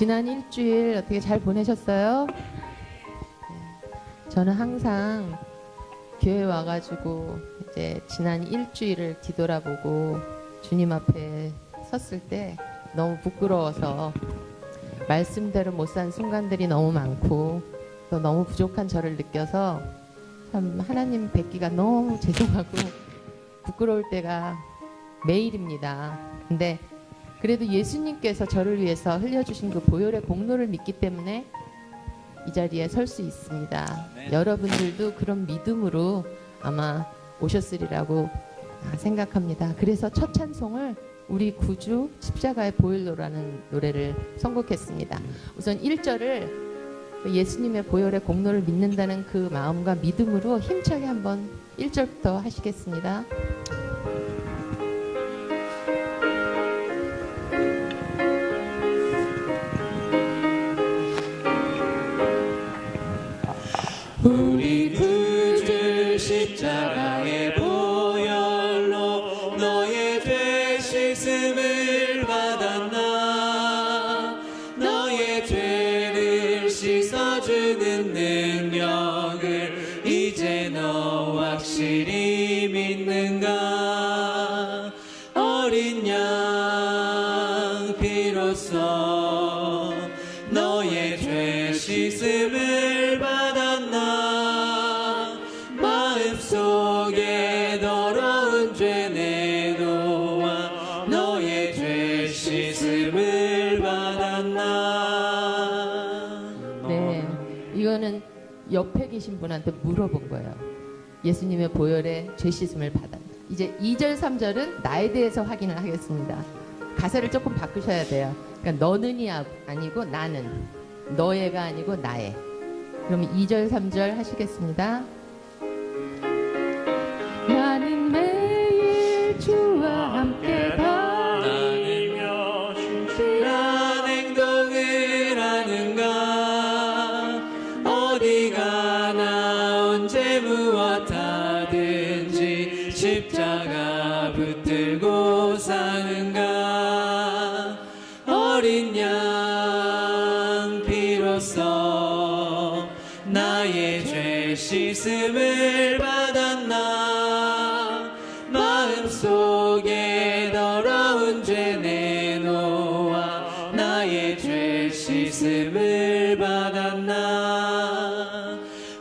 지난 일주일 어떻게 잘 보내셨어요? 저는 항상 교회 와가지고 이제 지난 일주일을 뒤돌아보고 주님 앞에 섰을 때 너무 부끄러워서 말씀대로 못 산 순간들이 너무 많고 또 너무 부족한 저를 느껴서 참 하나님 뵙기가 너무 죄송하고 부끄러울 때가 매일입니다. 근데 그래도 예수님께서 저를 위해서 흘려주신 그 보혈의 공로를 믿기 때문에 이 자리에 설 수 있습니다. 네. 여러분들도 그런 믿음으로 아마 오셨으리라고 생각합니다. 그래서 첫 찬송을 우리 구주 십자가의 보혈로라는 노래를 선곡했습니다. 우선 1절을 예수님의 보혈의 공로를 믿는다는 그 마음과 믿음으로 힘차게 한번 1절부터 하시겠습니다. 우리 구주 십자가의 보혈로 너의 죄 씻음을 받았나. 너의 죄를 씻어주는 능력을 이제 너 확실히 믿는가. 어린 양 피로써 너의 죄 씻음을 받았나. 마음속에 더러운 죄 내놓아 너의 죄 씻음을 받았나. 네, 이거는 옆에 계신 분한테 물어본 거예요. 예수님의 보혈에 죄 씻음을 받았나. 이제 2절 3절은 나에 대해서 확인을 하겠습니다. 가사를 조금 바꾸셔야 돼요. 그러니까 너는이 아니고 나는, 너의가 아니고 나의. 그럼 2절 3절 하시겠습니다. 나는 매일 주와 함께 다니며 신실한 행동을 하는가. 어디 가나 언제 무엇 하든지 십자가 붙들고 사는가. 어린 양 피로써 나의 죄 씻음을 받았나. 마음속에 더러운 죄 내놓아 나의 죄 씻음을 받았나.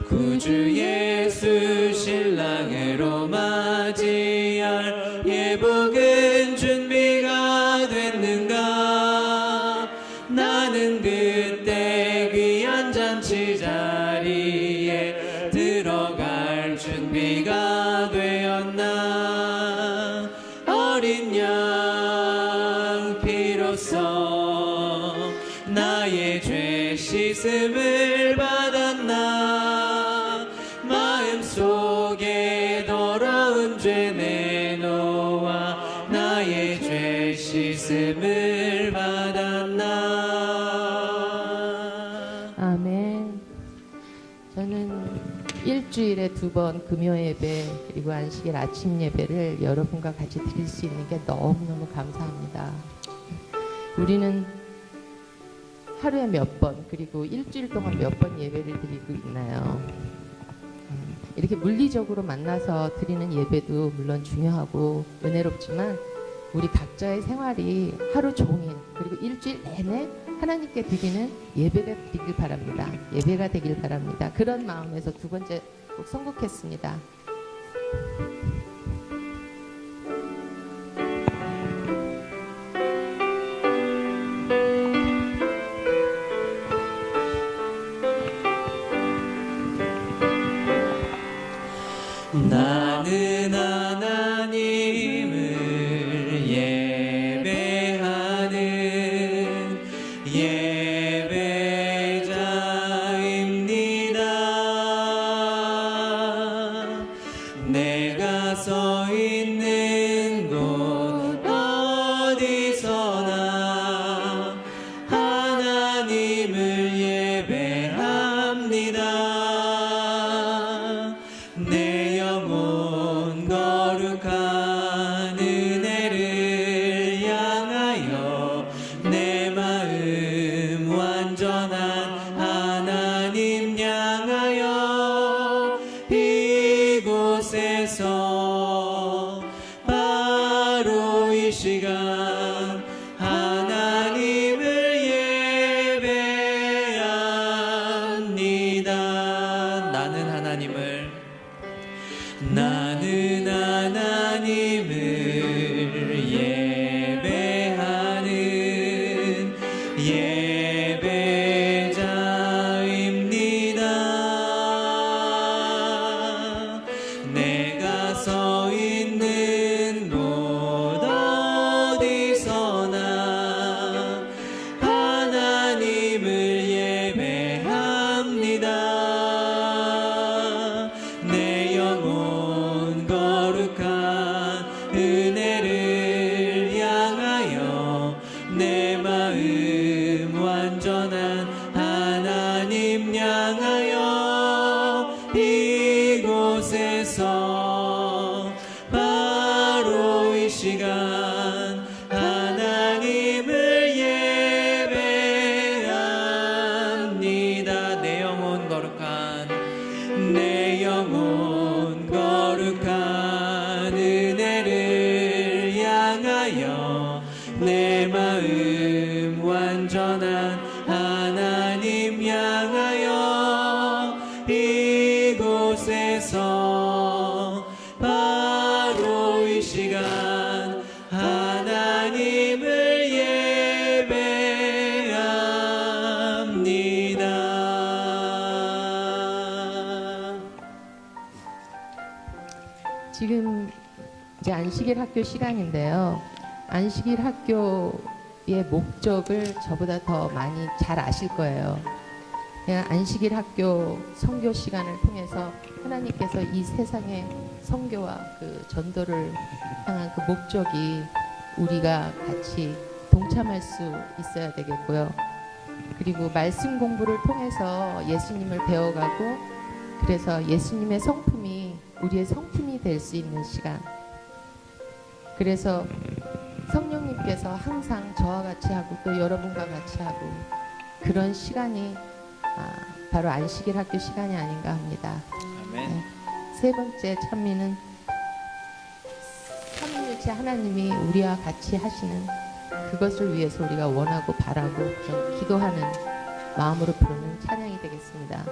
구주 예수 신랑으로 맞이할 예복은 준비가 됐는가. 나는 그때 귀한 잔치 자리에 들어갈 준비가 되었나. 어린 양 피로써 나의 죄 씻음을 받았나. 마음속에 더러운 죄 내놓아 나의 죄 씻음을 받았나. 아멘. 저는 일주일에 2번 금요 예배 그리고 안식일 아침 예배를 여러분과 같이 드릴 수 있는 게 너무너무 감사합니다. 우리는 하루에 몇 번 그리고 일주일 동안 몇 번 예배를 드리고 있나요? 이렇게 물리적으로 만나서 드리는 예배도 물론 중요하고 은혜롭지만 우리 각자의 생활이 하루 종일 그리고 일주일 내내 하나님께 드리는 예배가 되길 바랍니다. 예배가 되길 바랍니다. 그런 마음에서 2번째 꼭 선곡했습니다. 나는 하나님을 예배하는 예배자입니다. 내가 시간 하나님을 예배합니다. 나는 하나님을 예배하는 예배자입니다. 내가 서 있는 곳 어디서나 하나님을 예배합니다. 내 영혼 거룩한 은혜를 향하여 내 마음 완전한 하나님 향하여 이곳에서 바로 이 시간 하나님을 예배합니다. 내 영혼 거룩한 은혜를 향하여 내 마음 완전한 하나님 향하여 이곳에서 바로 이 시간 하나님을 예배합니다. 지금 이제 안식일 학교 시간인데요. 안식일 학교의 목적을 저보다 더 많이 잘 아실 거예요. 그냥 안식일 학교 선교 시간을 통해서 하나님께서 이 세상의 선교와 그 전도를 향한 그 목적이 우리가 같이 동참할 수 있어야 되겠고요. 그리고 말씀 공부를 통해서 예수님을 배워가고 그래서 예수님의 성품이 우리의 성품이 될 수 있는 시간. 그래서 성령님께서 항상 저와 같이 하고 또 여러분과 같이 하고 그런 시간이 바로 안식일 학교 시간이 아닌가 합니다. 아멘. 네. 세 번째 찬미는 삼위일체 하나님이 우리와 같이 하시는 그것을 위해서 우리가 원하고 바라고 그런 기도하는 마음으로 부르는 찬양이 되겠습니다.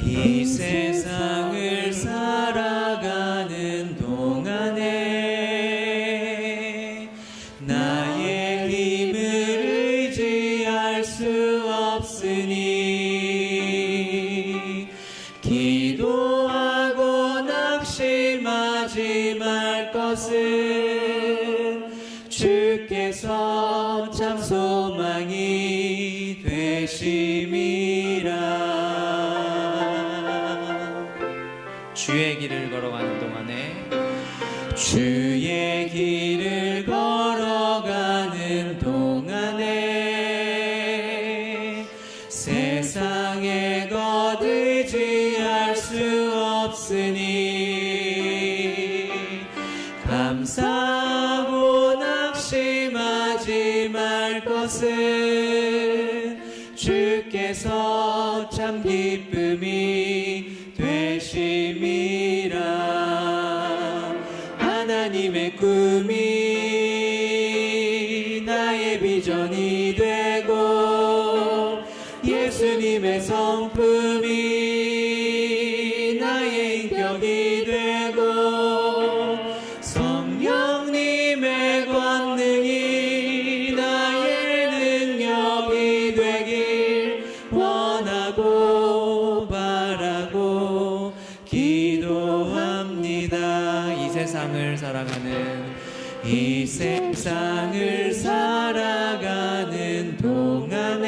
이 세상을 살아가는 동안에 나의 힘을 의지할 수 없으니 기도하고 낙심하지 말 것은 주께서 참 소망이 되심이라. 주의 길을 걸어가는 동안에 주의 길을 걸어가는 동안에 세상의 것 의지할 수 없으니 감사하고 낙심하지 말 것은 주께서 참 기쁨이 되심이라. 하나님의 꿈이 나의 비전이 되고 예수님의 성품이 나의 인격이 되고 성령님의 권능이 나의 능력이 되길 원하고 바라고 기도합니다. 이 세상을 살아가는 동안에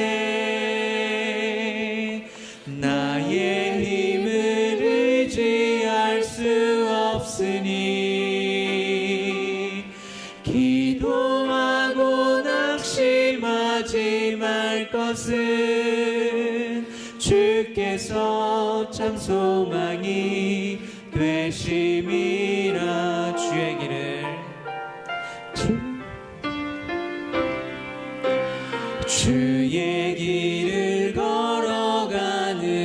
나의 힘을 의지할 수 없으니 기도하고 낙심하지 말 것은 주께서 참 소망이 되심이라. 주의 길을 걸어가는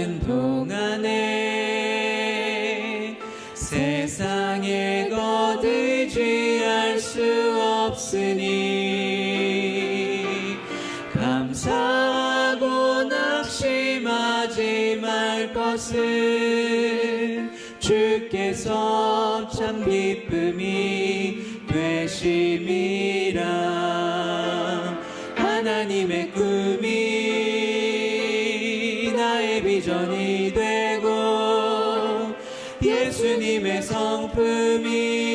주셨으니 감사하고 낙심하지 말 것은 주께서 참 기쁨이 되심이라. 하나님의 꿈이 나의 비전이 되고 예수님의 성품이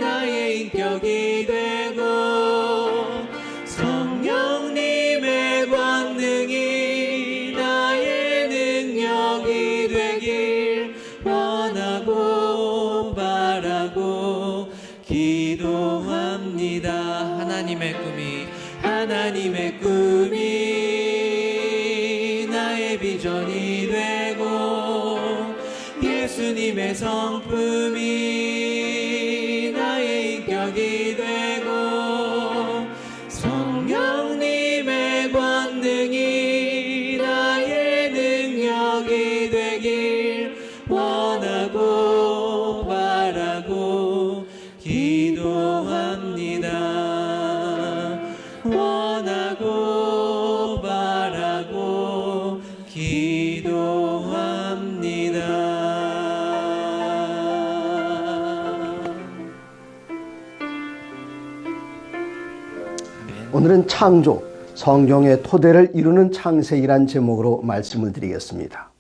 나의 인격이 되고 성령님의 권능이 나의 능력이 되길 원하고 바라고 기도합니다. 하나님의 꿈이 나의 비전이 되고 예수님의 성품이 나의 인격이 되고 성령님의 권능이 나의 능력이 되길 원하고 바라고 기도합니다. 원하고 바라고 기도합니다. 오늘은 창조, 성경의 토대를 이루는 창세기란 제목으로 말씀을 드리겠습니다.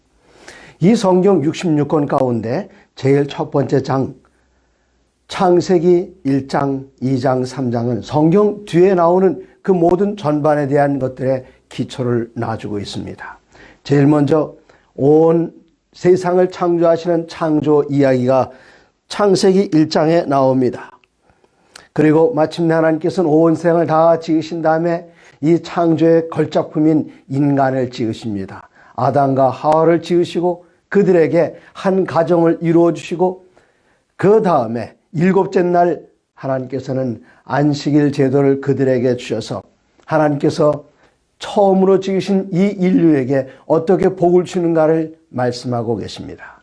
이 성경 66권 가운데 제일 첫 번째 장, 창세기 1장, 2장, 3장은 성경 뒤에 나오는 그 모든 전반에 대한 것들의 기초를 놔주고 있습니다. 제일 먼저 온 세상을 창조하시는 창조 이야기가 창세기 1장에 나옵니다. 그리고 마침내 하나님께서는 온 세상을 다 지으신 다음에 이 창조의 걸작품인 인간을 지으십니다. 아담과 하와를 지으시고 그들에게 한 가정을 이루어 주시고 그 다음에 일곱째 날 하나님께서는 안식일 제도를 그들에게 주셔서 하나님께서 처음으로 지으신 이 인류에게 어떻게 복을 주는가를 말씀하고 계십니다.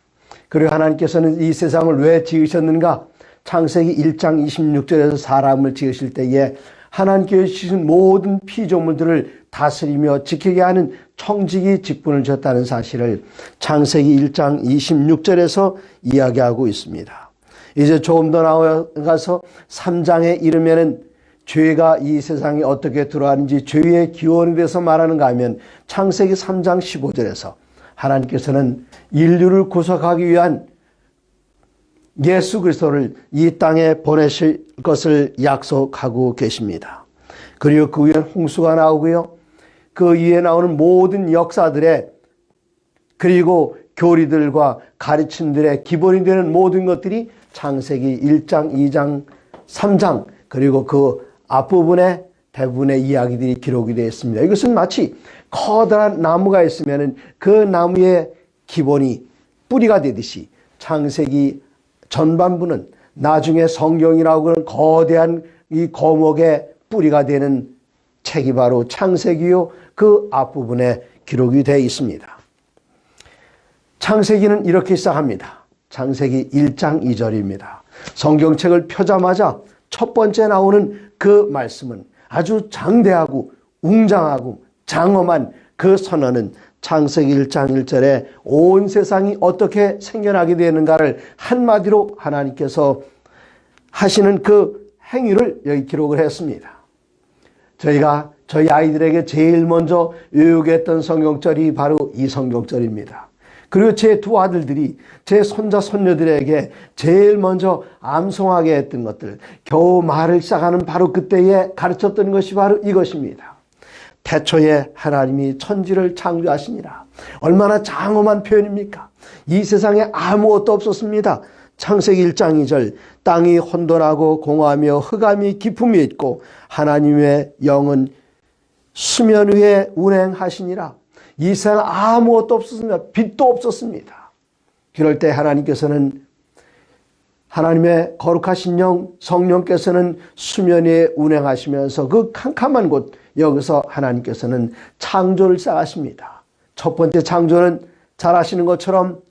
그리고 하나님께서는 이 세상을 왜 지으셨는가? 창세기 1장 26절에서 사람을 지으실 때에 하나님께서 주신 모든 피조물들을 다스리며 지키게 하는 청지기 직분을 주셨다는 사실을 창세기 1장 26절에서 이야기하고 있습니다. 이제 조금 더 나아가서 3장에 이르면은 죄가 이 세상에 어떻게 들어왔는지 죄의 기원에 대해서 말하는가 하면 창세기 3장 15절에서 하나님께서는 인류를 구속하기 위한 예수 그리스도를 이 땅에 보내실 것을 약속하고 계십니다. 그리고 그 위에 홍수가 나오고요. 그 위에 나오는 모든 역사들의 그리고 교리들과 가르침들의 기본이 되는 모든 것들이 창세기 1장, 2장, 3장 그리고 그 앞부분에 대부분의 이야기들이 기록이 되어 있습니다. 이것은 마치 커다란 나무가 있으면 그 나무의 기본이 뿌리가 되듯이 창세기 전반부는 나중에 성경이라고 하는 거대한 이 거목의 뿌리가 되는 책이 바로 창세기요. 그 앞부분에 기록이 되어 있습니다. 창세기는 이렇게 시작합니다. 창세기 1장 2절입니다. 성경책을 펴자마자 첫 번째 나오는 그 말씀은 아주 장대하고 웅장하고 장엄한 그 선언은 창세기 1장 1절에 온 세상이 어떻게 생겨나게 되는가를 한마디로 하나님께서 하시는 그 행위를 여기 기록을 했습니다. 저희가 저희 아이들에게 제일 먼저 외우겠던 성경절이 바로 이 성경절입니다. 그리고 제 두 아들들이 제 손자 손녀들에게 제일 먼저 암송하게 했던 것들, 겨우 말을 시작하는 바로 그때에 가르쳤던 것이 바로 이것입니다. 태초에 하나님이 천지를 창조하시니라. 얼마나 장엄한 표현입니까? 이 세상에 아무것도 없었습니다. 창세기 1장 2절, 땅이 혼돈하고 공허하며 흑암이 깊음이 있고 하나님의 영은 수면 위에 운행하시니라. 이 세상 아무것도 없었습니다. 빛도 없었습니다. 그럴 때 하나님께서는 하나님의 거룩하신 영 성령께서는 수면 위에 운행하시면서 그 캄캄한 곳 여기서 하나님께서는 창조를 시작하십니다. 첫 번째 창조는 잘 아시는 것처럼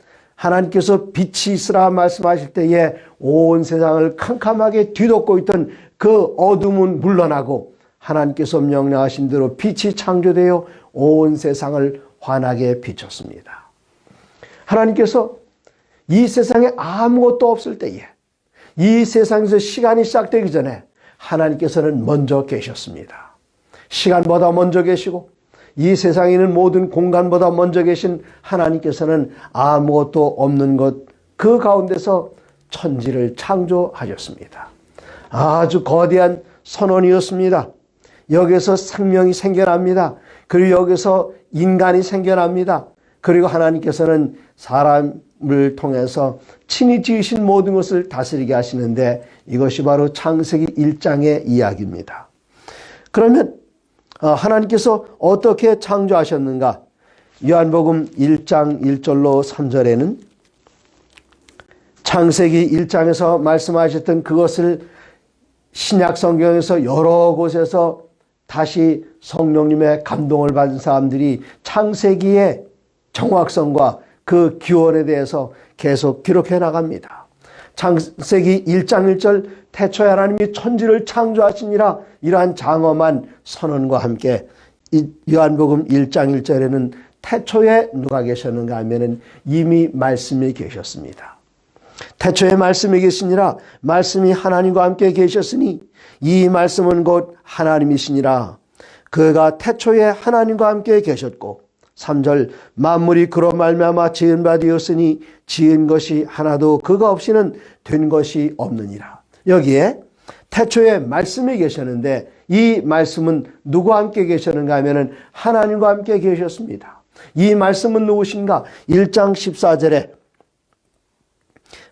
하나님께서 빛이 있으라 말씀하실 때에 온 세상을 캄캄하게 뒤덮고 있던 그 어둠은 물러나고 하나님께서 명령하신 대로 빛이 창조되어 온 세상을 환하게 비췄습니다. 하나님께서 이 세상에 아무것도 없을 때에, 이 세상에서 시간이 시작되기 전에 하나님께서는 먼저 계셨습니다. 시간보다 먼저 계시고 이 세상에 있는 모든 공간보다 먼저 계신 하나님께서는 아무것도 없는 것 그 가운데서 천지를 창조하셨습니다. 아주 거대한 선언이었습니다. 여기서 생명이 생겨납니다. 그리고 여기서 인간이 생겨납니다. 그리고 하나님께서는 사람을 통해서 친히 지으신 모든 것을 다스리게 하시는데 이것이 바로 창세기 1장의 이야기입니다. 그러면 하나님께서 어떻게 창조하셨는가? 요한복음 1장 1절로 3절에는 창세기 1장에서 말씀하셨던 그것을 신약 성경에서 여러 곳에서 다시 성령님의 감동을 받은 사람들이 창세기의 정확성과 그 기원에 대해서 계속 기록해 나갑니다. 창세기 1장 1절 태초에 하나님이 천지를 창조하시니라, 이러한 장엄한 선언과 함께 요한복음 1장 1절에는 태초에 누가 계셨는가 하면은 이미 말씀이 계셨습니다. 태초에 말씀이 계시니라, 말씀이 하나님과 함께 계셨으니 이 말씀은 곧 하나님이시니라. 그가 태초에 하나님과 함께 계셨고, 3절 만물이 그로 말미암아 지은 바 되었으니 지은 것이 하나도 그가 없이는 된 것이 없느니라. 여기에 태초에 말씀이 계셨는데 이 말씀은 누구와 함께 계셨는가 하면은 하나님과 함께 계셨습니다. 이 말씀은 누구신가? 1장 14절에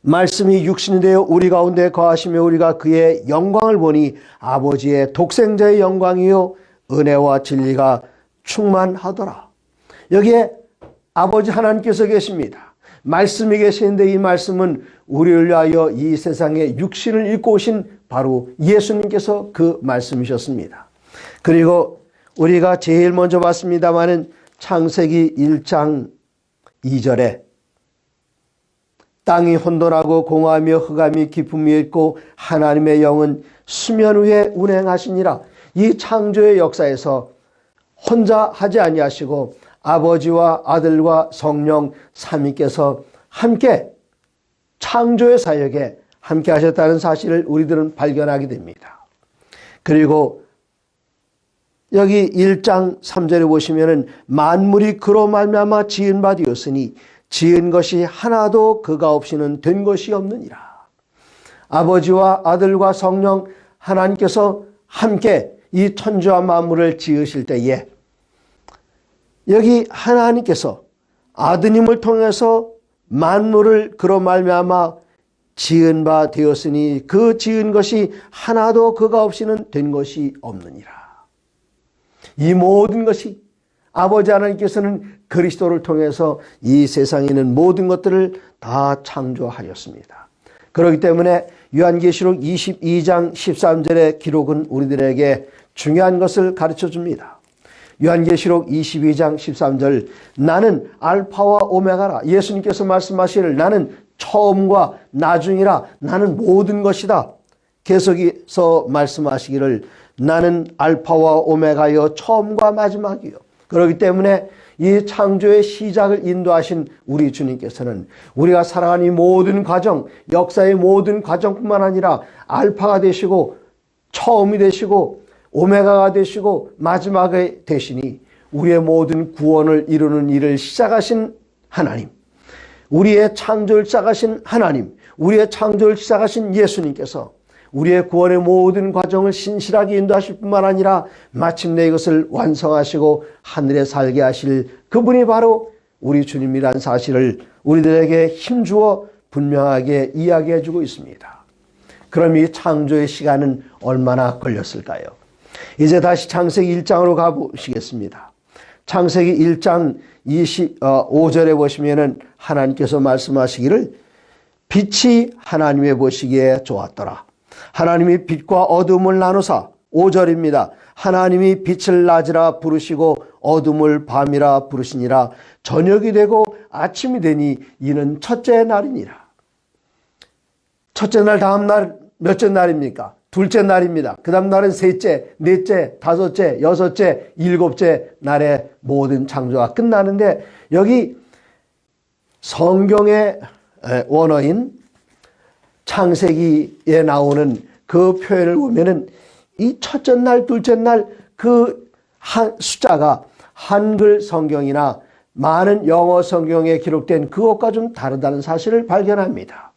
말씀이 육신이 되어 우리 가운데 거하시며 우리가 그의 영광을 보니 아버지의 독생자의 영광이요 은혜와 진리가 충만하더라. 여기에 아버지 하나님께서 계십니다. 말씀이 계시는데 이 말씀은 우리를 위하여 이 세상에 육신을 입고 오신 바로 예수님께서 그 말씀이셨습니다. 그리고 우리가 제일 먼저 봤습니다마는 창세기 1장 2절에 땅이 혼돈하고 공허하며 흑암이 깊음이 있고 하나님의 영은 수면 위에 운행하시니라. 이 창조의 역사에서 혼자 하지 아니하시고 아버지와 아들과 성령 삼위께서 함께 창조의 사역에 함께 하셨다는 사실을 우리들은 발견하게 됩니다. 그리고 여기 1장 3절에 보시면은 만물이 그로 말미암아 지은 바 되었으니 지은 것이 하나도 그가 없이는 된 것이 없느니라. 아버지와 아들과 성령 하나님께서 함께 이 천지와 만물을 지으실 때에 여기 하나님께서 아드님을 통해서 만물을 그로 말미암아 지은 바 되었으니 그 지은 것이 하나도 그가 없이는 된 것이 없느니라. 이 모든 것이 아버지 하나님께서는 그리스도를 통해서 이 세상에 있는 모든 것들을 다 창조하였습니다. 그렇기 때문에 요한계시록 22장 13절의 기록은 우리들에게 중요한 것을 가르쳐 줍니다. 요한계시록 22장 13절 나는 알파와 오메가라. 예수님께서 말씀하시기를 나는 처음과 나중이라. 나는 모든 것이다. 계속해서 말씀하시기를 나는 알파와 오메가여 처음과 마지막이요. 그렇기 때문에 이 창조의 시작을 인도하신 우리 주님께서는 우리가 살아가는 이 모든 과정, 역사의 모든 과정뿐만 아니라 알파가 되시고 처음이 되시고 오메가가 되시고 마지막에 되시니 우리의 모든 구원을 이루는 일을 시작하신 하나님, 우리의 창조를 시작하신 하나님, 우리의 창조를 시작하신 예수님께서 우리의 구원의 모든 과정을 신실하게 인도하실 뿐만 아니라 마침내 이것을 완성하시고 하늘에 살게 하실 그분이 바로 우리 주님이란 사실을 우리들에게 힘주어 분명하게 이야기해 주고 있습니다. 그럼 이 창조의 시간은 얼마나 걸렸을까요? 이제 다시 창세기 1장으로 가보시겠습니다. 창세기 1장 25절에 보시면은 하나님께서 말씀하시기를 빛이 하나님의 보시기에 좋았더라. 하나님이 빛과 어둠을 나누사 5절입니다. 하나님이 빛을 낮이라 부르시고 어둠을 밤이라 부르시니라. 저녁이 되고 아침이 되니 이는 첫째 날이니라. 첫째 날 다음 날 몇째 날입니까? 둘째 날입니다. 그 다음 날은 셋째, 넷째, 다섯째, 여섯째, 일곱째 날에 모든 창조가 끝나는데 여기 성경의 원어인 창세기에 나오는 그 표현을 보면은 이 첫째 날, 둘째 날 그 숫자가 한글 성경이나 많은 영어 성경에 기록된 그것과 좀 다르다는 사실을 발견합니다.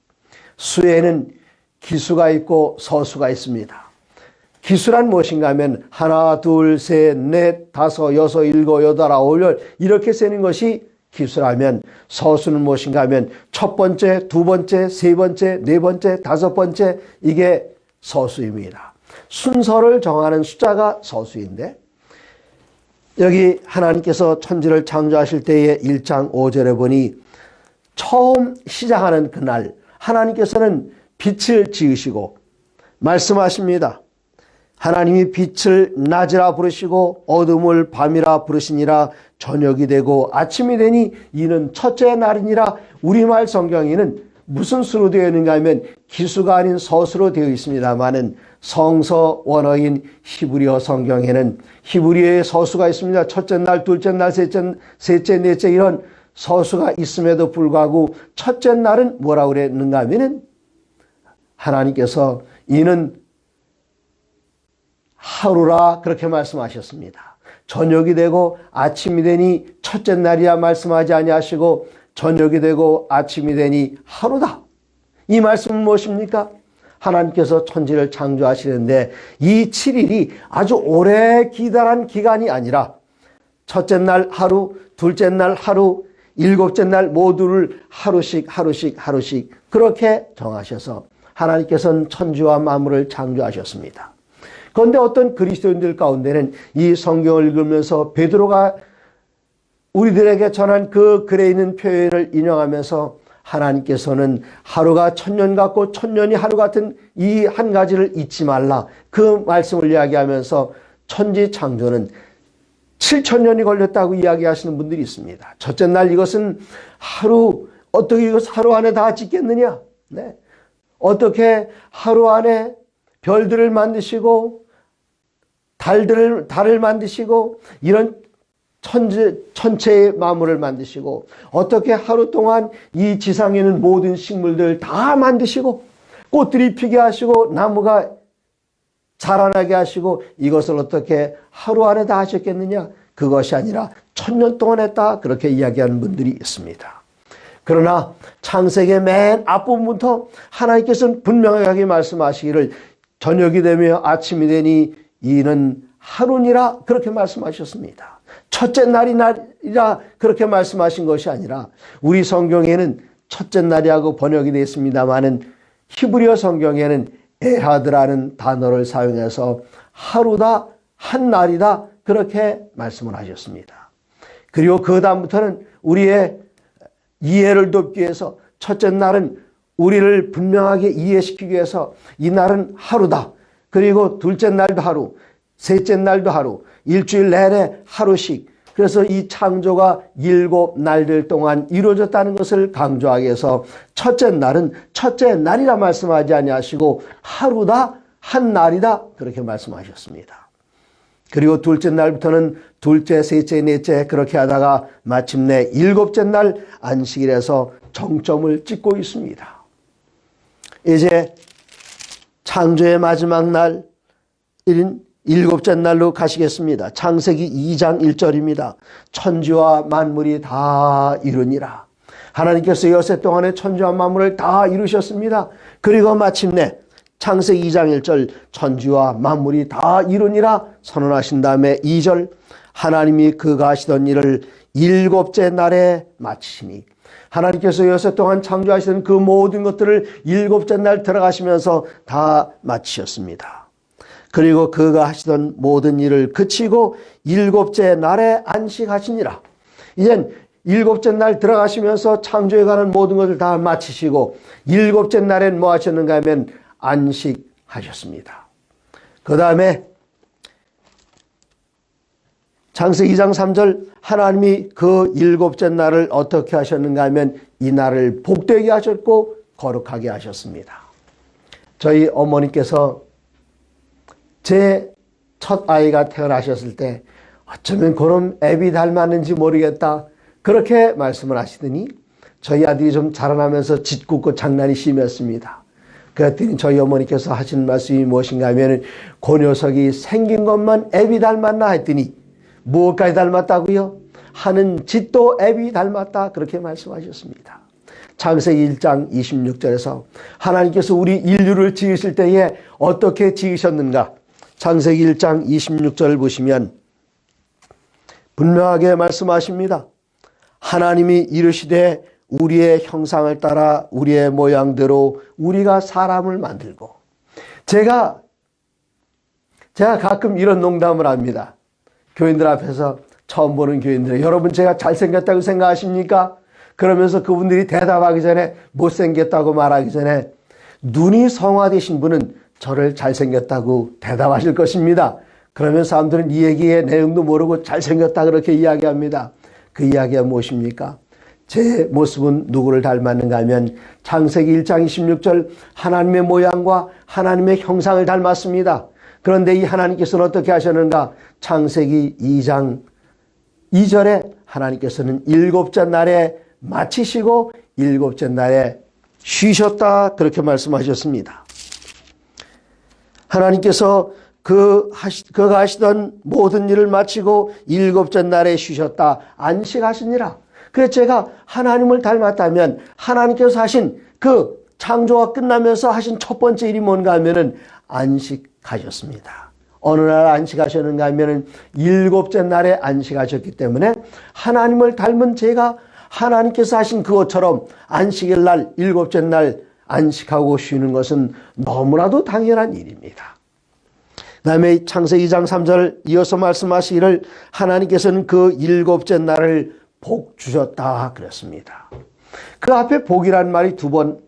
수에는 기수가 있고 서수가 있습니다. 기수란 무엇인가 하면 하나, 둘, 셋, 넷, 다섯, 여섯, 일곱, 여덟, 아홉, 열 이렇게 세는 것이 기수라면 서수는 무엇인가 하면 첫 번째, 두 번째, 세 번째, 네 번째, 다섯 번째 이게 서수입니다. 순서를 정하는 숫자가 서수인데 여기 하나님께서 천지를 창조하실 때의 1장 5절에 보니 처음 시작하는 그날 하나님께서는 빛을 지으시고 말씀하십니다. 하나님이 빛을 낮이라 부르시고 어둠을 밤이라 부르시니라. 저녁이 되고 아침이 되니 이는 첫째 날이니라. 우리말 성경에는 무슨 수로 되어 있는가 하면 기수가 아닌 서수로 되어 있습니다만은 성서 원어인 히브리어 성경에는 히브리어의 서수가 있습니다. 첫째 날, 둘째 날, 셋째, 넷째 이런 서수가 있음에도 불구하고 첫째 날은 뭐라고 그랬는가 하면은 하나님께서 이는 하루라 그렇게 말씀하셨습니다. 저녁이 되고 아침이 되니 첫째 날이야 말씀하지 아니하시고 저녁이 되고 아침이 되니 하루다. 이 말씀은 무엇입니까? 하나님께서 천지를 창조하시는데 이 7일이 아주 오래 기다란 기간이 아니라 첫째 날 하루, 둘째 날 하루, 일곱째 날 모두를 하루씩 그렇게 정하셔서 하나님께서는 천지와 만물을 창조하셨습니다. 그런데 어떤 그리스도인들 가운데는 이 성경을 읽으면서 베드로가 우리들에게 전한 그 글에 있는 표현을 인용하면서 하나님께서는 하루가 천년 같고 천년이 하루 같은 이 한 가지를 잊지 말라 그 말씀을 이야기하면서 천지 창조는 7,000년이 걸렸다고 이야기하시는 분들이 있습니다. 첫째 날 이것은 어떻게 이것 하루 안에 다 짓겠느냐? 네. 어떻게 하루 안에 별들을 만드시고 달을 만드시고 이런 천체의 만물을 만드시고 어떻게 하루 동안 이 지상에 있는 모든 식물들 다 만드시고 꽃들이 피게 하시고 나무가 자라나게 하시고 이것을 어떻게 하루 안에 다 하셨겠느냐? 그것이 아니라 1000년 동안 했다 그렇게 이야기하는 분들이 있습니다. 그러나 창세기 맨 앞부분부터 하나님께서는 분명하게 말씀하시기를 저녁이 되며 아침이 되니 이는 하루니라 그렇게 말씀하셨습니다. 첫째 날이라 그렇게 말씀하신 것이 아니라 우리 성경에는 첫째 날이라고 번역이 되어 있습니다마는 히브리어 성경에는 에하드라는 단어를 사용해서 하루다 한 날이다 그렇게 말씀을 하셨습니다. 그리고 그 다음부터는 우리의 이해를 돕기 위해서 첫째 날은 우리를 분명하게 이해시키기 위해서 이 날은 하루다. 그리고 둘째 날도 하루, 셋째 날도 하루, 일주일 내내 하루씩. 그래서 이 창조가 7날들 동안 이루어졌다는 것을 강조하기 위해서 첫째 날은 첫째 날이라 말씀하지 아니하시고 하루다, 한 날이다 그렇게 말씀하셨습니다. 그리고 둘째 날부터는 둘째, 셋째, 넷째 그렇게 하다가 마침내 7째 날 안식일에서 정점을 찍고 있습니다. 이제 창조의 마지막 날인 7째 날로 가시겠습니다. 창세기 2장 1절입니다. 천지와 만물이 다 이루니라. 하나님께서 여세 동안에 천지와 만물을 다 이루셨습니다. 그리고 마침내 창세기 2장 1절 천지와 만물이 다 이루니라 선언하신 다음에 2절 하나님이 그가 하시던 일을 7째 날에 마치시니 하나님께서 여세 동안 창조하시던 그 모든 것들을 7째 날 들어가시면서 다 마치셨습니다. 그리고 그가 하시던 모든 일을 그치고 7째 날에 안식하시니라. 이젠 7째 날 들어가시면서 창조에 관한 모든 것을 다 마치시고 7째 날엔 뭐 하셨는가 하면 안식하셨습니다. 그 다음에 창세기 2장 3절 하나님이 그 일곱째 날을 어떻게 하셨는가 하면 이 날을 복되게 하셨고 거룩하게 하셨습니다. 저희 어머니께서 제 첫 아이가 태어나셨을 때 어쩌면 그런 애비 닮았는지 모르겠다 그렇게 말씀을 하시더니 저희 아들이 좀 자라나면서 짓궂고 장난이 심했습니다. 그랬더니 저희 어머니께서 하신 말씀이 무엇인가 하면 그 녀석이 생긴 것만 애비 닮았나 했더니 무엇까지 닮았다고요? 하는 짓도 애비 닮았다 그렇게 말씀하셨습니다. 창세기 1장 26절에서 하나님께서 우리 인류를 지으실 때에 어떻게 지으셨는가? 창세기 1장 26절을 보시면 분명하게 말씀하십니다. 하나님이 이르시되 우리의 형상을 따라 우리의 모양대로 우리가 사람을 만들고. 제가 가끔 이런 농담을 합니다. 교인들 앞에서 처음 보는 교인들, 여러분 제가 잘생겼다고 생각하십니까? 그러면서 그분들이 대답하기 전에 못생겼다고 말하기 전에 눈이 성화되신 분은 저를 잘생겼다고 대답하실 것입니다. 그러면 사람들은 이 얘기의 내용도 모르고 잘생겼다 그렇게 이야기합니다. 그 이야기가 무엇입니까? 제 모습은 누구를 닮았는가 하면 창세기 1장 26절 하나님의 모양과 하나님의 형상을 닮았습니다. 그런데 이 하나님께서는 어떻게 하셨는가? 창세기 2장 2절에 하나님께서는 일곱째 날에 마치시고 일곱째 날에 쉬셨다 그렇게 말씀하셨습니다. 하나님께서 그가 하시던 모든 일을 마치고 일곱째 날에 쉬셨다. 안식하시니라. 그래서 제가 하나님을 닮았다면 하나님께서 하신 그 창조가 끝나면서 하신 첫 번째 일이 뭔가 하면은 안식하셨습니다. 어느 날 안식하셨는가 하면은 일곱째 날에 안식하셨기 때문에 하나님을 닮은 제가 하나님께서 하신 그것처럼 안식일 날 일곱째 날 안식하고 쉬는 것은 너무나도 당연한 일입니다. 그 다음에 창세기 2장 3절 이어서 말씀하시기를 하나님께서는 그 일곱째 날을 복 주셨다 그랬습니다. 그 앞에 복이라는 말이 두 번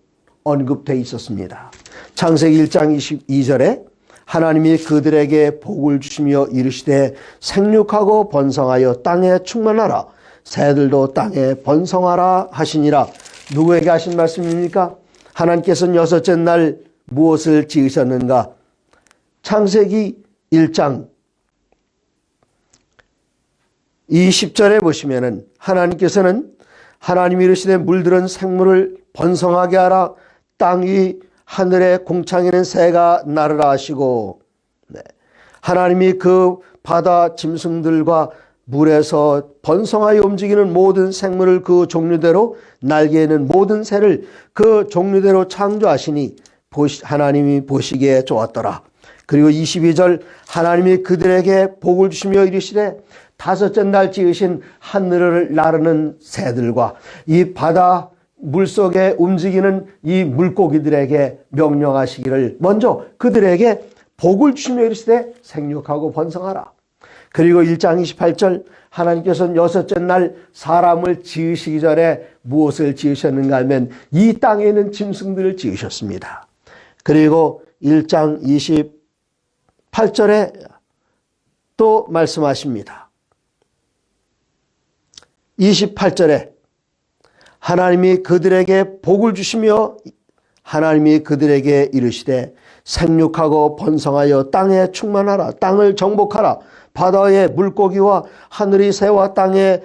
언급되어 있었습니다. 창세기 1장 22절에 하나님이 그들에게 복을 주시며 이르시되 생육하고 번성하여 땅에 충만하라 새들도 땅에 번성하라 하시니라. 누구에게 하신 말씀입니까? 하나님께서는 여섯째 날 무엇을 지으셨는가? 창세기 1장 20절에 보시면은 하나님께서는 하나님이 이르시되 물들은 생물을 번성하게 하라 땅 위 하늘의 공창에는 새가 나르라 하시고 하나님이 그 바다 짐승들과 물에서 번성하여 움직이는 모든 생물을 그 종류대로 날개 있는 모든 새를 그 종류대로 창조하시니 하나님이 보시기에 좋았더라. 그리고 22절 하나님이 그들에게 복을 주시며 이르시되 다섯째 날 지으신 하늘을 나르는 새들과 이 바다 물속에 움직이는 이 물고기들에게 명령하시기를 먼저 그들에게 복을 주시며 이르시되 생육하고 번성하라. 그리고 1장 28절 하나님께서는 여섯째 날 사람을 지으시기 전에 무엇을 지으셨는가 하면 이 땅에 있는 짐승들을 지으셨습니다. 그리고 1장 28절에 또 말씀하십니다. 28절에 하나님이 그들에게 복을 주시며 하나님이 그들에게 이르시되 생육하고 번성하여 땅에 충만하라. 땅을 정복하라. 바다의 물고기와 하늘의 새와 땅에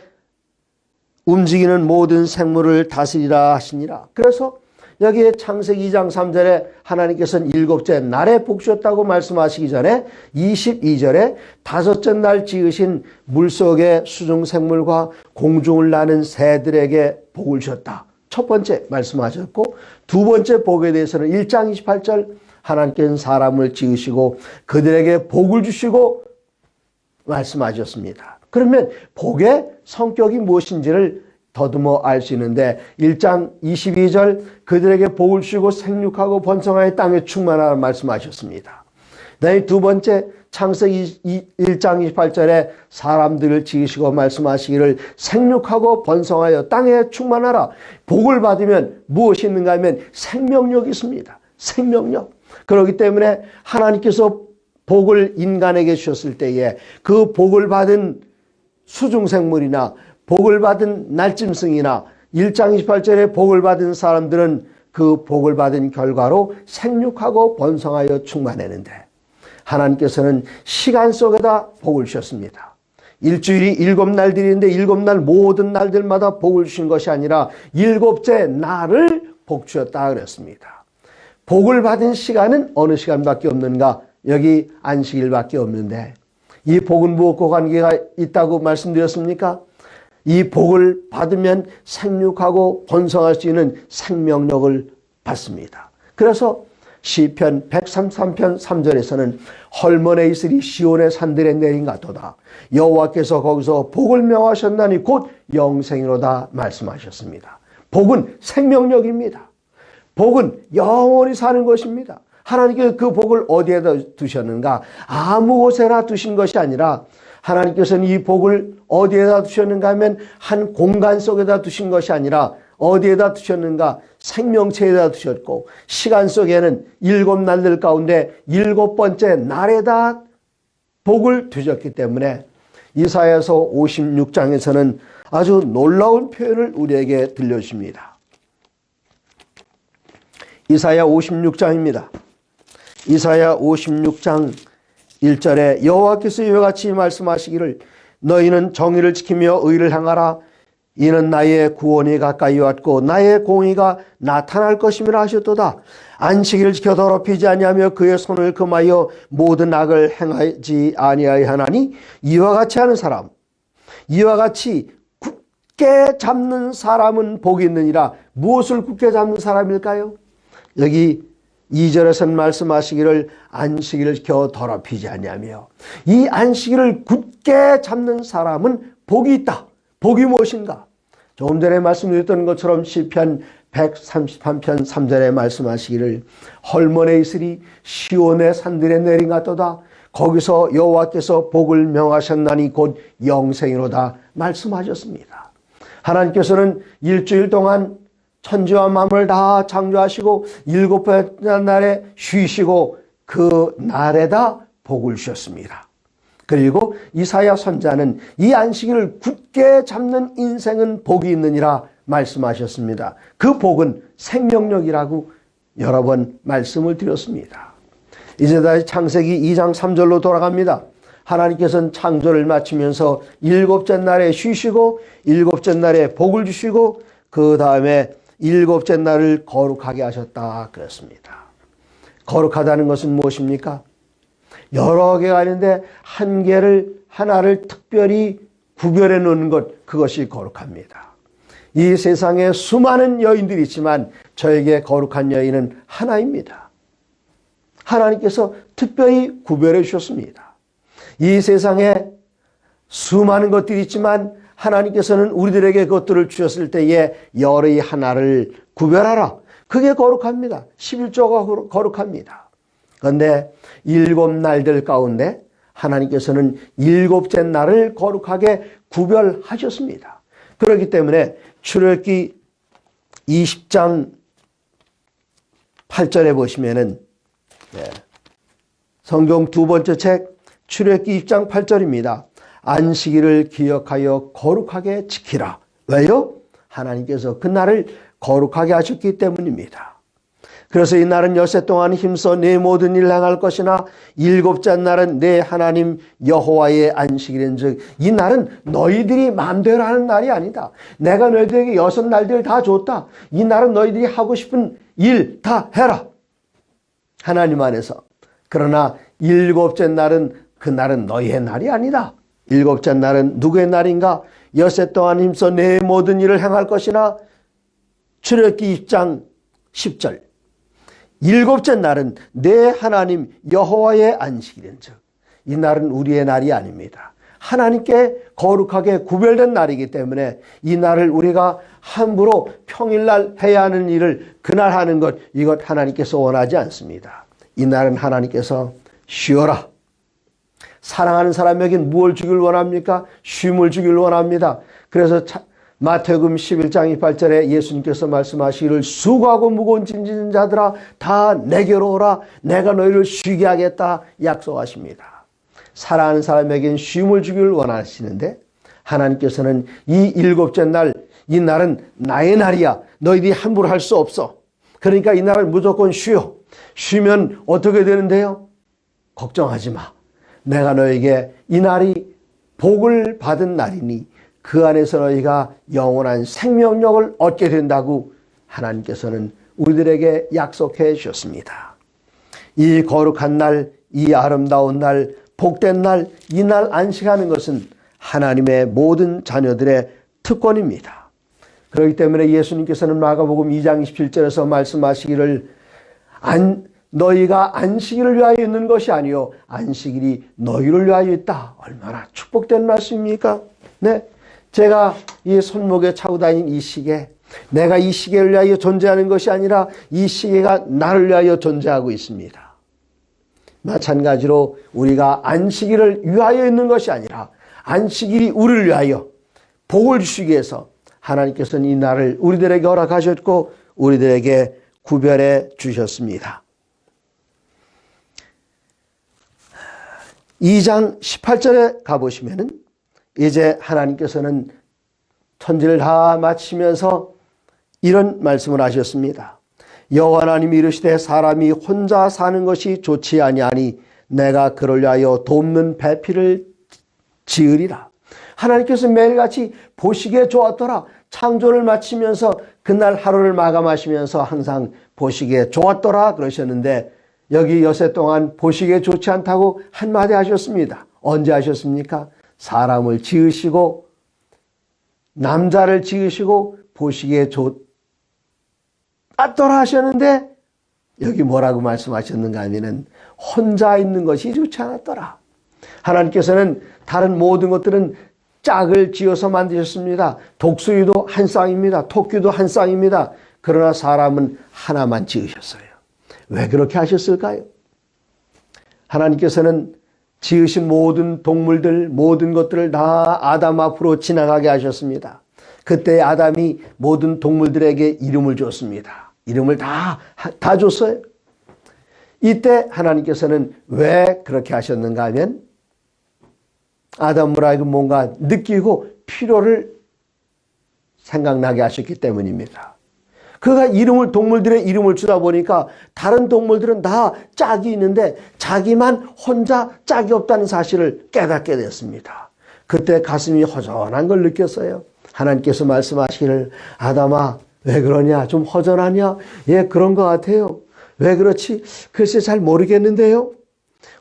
움직이는 모든 생물을 다스리라 하시니라. 그래서 여기에 창세기 2장 3절에 하나님께서는 일곱째 날에 복 주셨다고 말씀하시기 전에 22절에 다섯째 날 지으신 물속의 수중생물과 공중을 나는 새들에게 복을 주셨다. 첫 번째 말씀하셨고 두 번째 복에 대해서는 1장 28절 하나님께서는 사람을 지으시고 그들에게 복을 주시고 말씀하셨습니다. 그러면 복의 성격이 무엇인지를 더듬어 알 수 있는데 1장 22절 그들에게 복을 주시고 생육하고 번성하여 땅에 충만하라 말씀하셨습니다. 그다음에 두 번째 창세기 1장 28절에 사람들을 지으시고 말씀하시기를 생육하고 번성하여 땅에 충만하라. 복을 받으면 무엇이 있는가 하면 생명력이 있습니다. 생명력. 그렇기 때문에 하나님께서 복을 인간에게 주셨을 때에 그 복을 받은 수중생물이나 복을 받은 날짐승이나 1장 28절에 복을 받은 사람들은 그 복을 받은 결과로 생육하고 번성하여 충만했는데 하나님께서는 시간 속에다 복을 주셨습니다. 일주일이 7날들인데 7날 모든 날들마다 복을 주신 것이 아니라 7째 날을 복 주셨다 그랬습니다. 복을 받은 시간은 어느 시간밖에 없는가? 여기 안식일밖에 없는데 이 복은 무엇과 관계가 있다고 말씀드렸습니까? 이 복을 받으면 생육하고 번성할 수 있는 생명력을 받습니다. 그래서 시편 133편 3절에서는 헐몬에 있으리 시온의 산들에 내린 같도다. 여호와께서 거기서 복을 명하셨나니 곧 영생이로다 말씀하셨습니다. 복은 생명력입니다. 복은 영원히 사는 것입니다. 하나님께서 그 복을 어디에다 두셨는가? 아무 곳에나 두신 것이 아니라 하나님께서는 이 복을 어디에다 두셨는가 하면 한 공간 속에다 두신 것이 아니라 어디에다 두셨는가? 생명체에다 두셨고 시간 속에는 7날들 가운데 7번째 날에다 복을 두셨기 때문에 이사야서 56장에서는 아주 놀라운 표현을 우리에게 들려주십니다. 이사야 56장입니다. 이사야 56장 1절에 여호와께서 이와 같이 말씀하시기를 너희는 정의를 지키며 의를 행하라. 이는 나의 구원이 가까이 왔고 나의 공의가 나타날 것임이라 하셨도다. 안식일을 지켜 더럽히지 아니하며 그의 손을 금하여 모든 악을 행하지 아니하나니 이와 같이 하는 사람, 이와 같이 굳게 잡는 사람은 복이 있느니라. 무엇을 굳게 잡는 사람일까요? 여기 2절에서는 말씀하시기를 안식일을 지켜 더럽히지 아니하며 이 안식일을 굳게 잡는 사람은 복이 있다. 복이 무엇인가? 조금 전에 말씀드렸던 것처럼 시편 133편 3절에 말씀하시기를 헐몬에 있으리 시온의 산들에 내린 같도다. 거기서 여호와께서 복을 명하셨나니 곧 영생이로다 말씀하셨습니다. 하나님께서는 일주일 동안 천지와 만물을 다 창조하시고 7번째 날에 쉬시고 그 날에다 복을 주셨습니다. 그리고 이사야 선자는 이 안식일을 굳게 잡는 인생은 복이 있느니라 말씀하셨습니다. 그 복은 생명력이라고 여러 번 말씀을 드렸습니다. 이제 다시 창세기 2장 3절로 돌아갑니다. 하나님께서는 창조를 마치면서 7째 날에 쉬시고 7째 날에 복을 주시고 그 다음에 7째 날을 거룩하게 하셨다 그랬습니다. 거룩하다는 것은 무엇입니까? 여러 개가 있는데 하나를 특별히 구별해 놓는 것, 그것이 거룩합니다. 이 세상에 수많은 여인들이 있지만 저에게 거룩한 여인은 하나입니다. 하나님께서 특별히 구별해 주셨습니다. 이 세상에 수많은 것들이 있지만 하나님께서는 우리들에게 그것들을 주셨을 때에 열의 하나를 구별하라. 그게 거룩합니다. 11조가 거룩합니다. 그런데 7날들 가운데 하나님께서는 7째 날을 거룩하게 구별하셨습니다. 그렇기 때문에 출애굽기 20장 8절에 보시면은 성경 두 번째 책 출애굽기 20장 8절입니다. 안식일을 기억하여 거룩하게 지키라. 왜요? 하나님께서 그 날을 거룩하게 하셨기 때문입니다. 그래서 이 날은 엿새 동안 힘써 내 모든 일을 행할 것이나 7째 날은 내 하나님 여호와의 안식일인즉 이 날은 너희들이 마음대로 하는 날이 아니다. 내가 너희들에게 6날들을 다 줬다. 이 날은 너희들이 하고 싶은 일 다 해라. 하나님 안에서. 그러나 7째 날은 그 날은 너희의 날이 아니다. 7째 날은 누구의 날인가? 엿새 동안 힘써 내 모든 일을 행할 것이나 출애굽기 20장 10절 7째 날은 내 하나님 여호와의 안식일인즉 이 날은 우리의 날이 아닙니다. 하나님께 거룩하게 구별된 날이기 때문에 이 날을 우리가 함부로 평일날 해야 하는 일을 그날 하는 것, 이것 하나님께서 원하지 않습니다. 이 날은 하나님께서 쉬어라. 사랑하는 사람에겐 무엇을 주길 원합니까? 쉼을 주길 원합니다. 그래서 마태복음 11장 28절에 예수님께서 말씀하시기를 수고하고 무거운 짐진 자들아 다 내게로 오라. 내가 너희를 쉬게 하겠다 약속하십니다. 사랑하는 사람에겐 쉼을 주길 원하시는데 하나님께서는 이 일곱째 날, 이 날은 나의 날이야. 너희들이 함부로 할 수 없어. 그러니까 이 날을 무조건 쉬어. 쉬면 어떻게 되는데요? 걱정하지 마. 내가 너에게 이 날이 복을 받은 날이니 그 안에서 너희가 영원한 생명력을 얻게 된다고 하나님께서는 우리들에게 약속해 주셨습니다. 이 거룩한 날, 이 아름다운 날, 복된 날, 이 날 안식하는 것은 하나님의 모든 자녀들의 특권입니다. 그렇기 때문에 예수님께서는 마가복음 2장 27절에서 말씀하시기를 너희가 안식일을 위하여 있는 것이 아니요 안식일이 너희를 위하여 있다. 얼마나 축복된 말씀입니까? 네, 제가 이 손목에 차고 다니는 이 시계, 내가 이 시계를 위하여 존재하는 것이 아니라 이 시계가 나를 위하여 존재하고 있습니다. 마찬가지로 우리가 안식일을 위하여 있는 것이 아니라 안식일이 우리를 위하여 복을 주시기 위해서 하나님께서는 이 날을 우리들에게 허락하셨고 우리들에게 구별해 주셨습니다. 2장 18절에 가보시면은 이제 하나님께서는 천지를 다 마치면서 이런 말씀을 하셨습니다. 여호와 하나님이 이르시되 사람이 혼자 사는 것이 좋지 아니하니 내가 그를 위하여 돕는 배필을 지으리라. 하나님께서 매일같이 보시기에 좋았더라. 창조를 마치면서 그날 하루를 마감하시면서 항상 보시기에 좋았더라 그러셨는데 여기 여세 동안 보시기에 좋지 않다고 한마디 하셨습니다. 언제 하셨습니까? 사람을 지으시고 남자를 지으시고 보시기에 좋았더라 하셨는데 여기 뭐라고 말씀하셨는가 하면은 혼자 있는 것이 좋지 않았더라. 하나님께서는 다른 모든 것들은 짝을 지어서 만드셨습니다. 독수리도 한 쌍입니다. 토끼도 한 쌍입니다. 그러나 사람은 하나만 지으셨어요. 왜 그렇게 하셨을까요? 하나님께서는 지으신 모든 동물들, 모든 것들을 다 아담 앞으로 지나가게 하셨습니다. 그때 아담이 모든 동물들에게 이름을 줬습니다. 이름을 다 줬어요. 이때 하나님께서는 왜 그렇게 하셨는가 하면 아담으로 하여금 뭔가 느끼고 필요를 생각나게 하셨기 때문입니다. 그가 동물들의 이름을 주다 보니까 다른 동물들은 다 짝이 있는데 자기만 혼자 짝이 없다는 사실을 깨닫게 됐습니다. 그때 가슴이 허전한 걸 느꼈어요. 하나님께서 말씀하시기를 아담아 왜 그러냐? 좀 허전하냐? 예, 그런 것 같아요. 왜 그렇지? 글쎄 잘 모르겠는데요.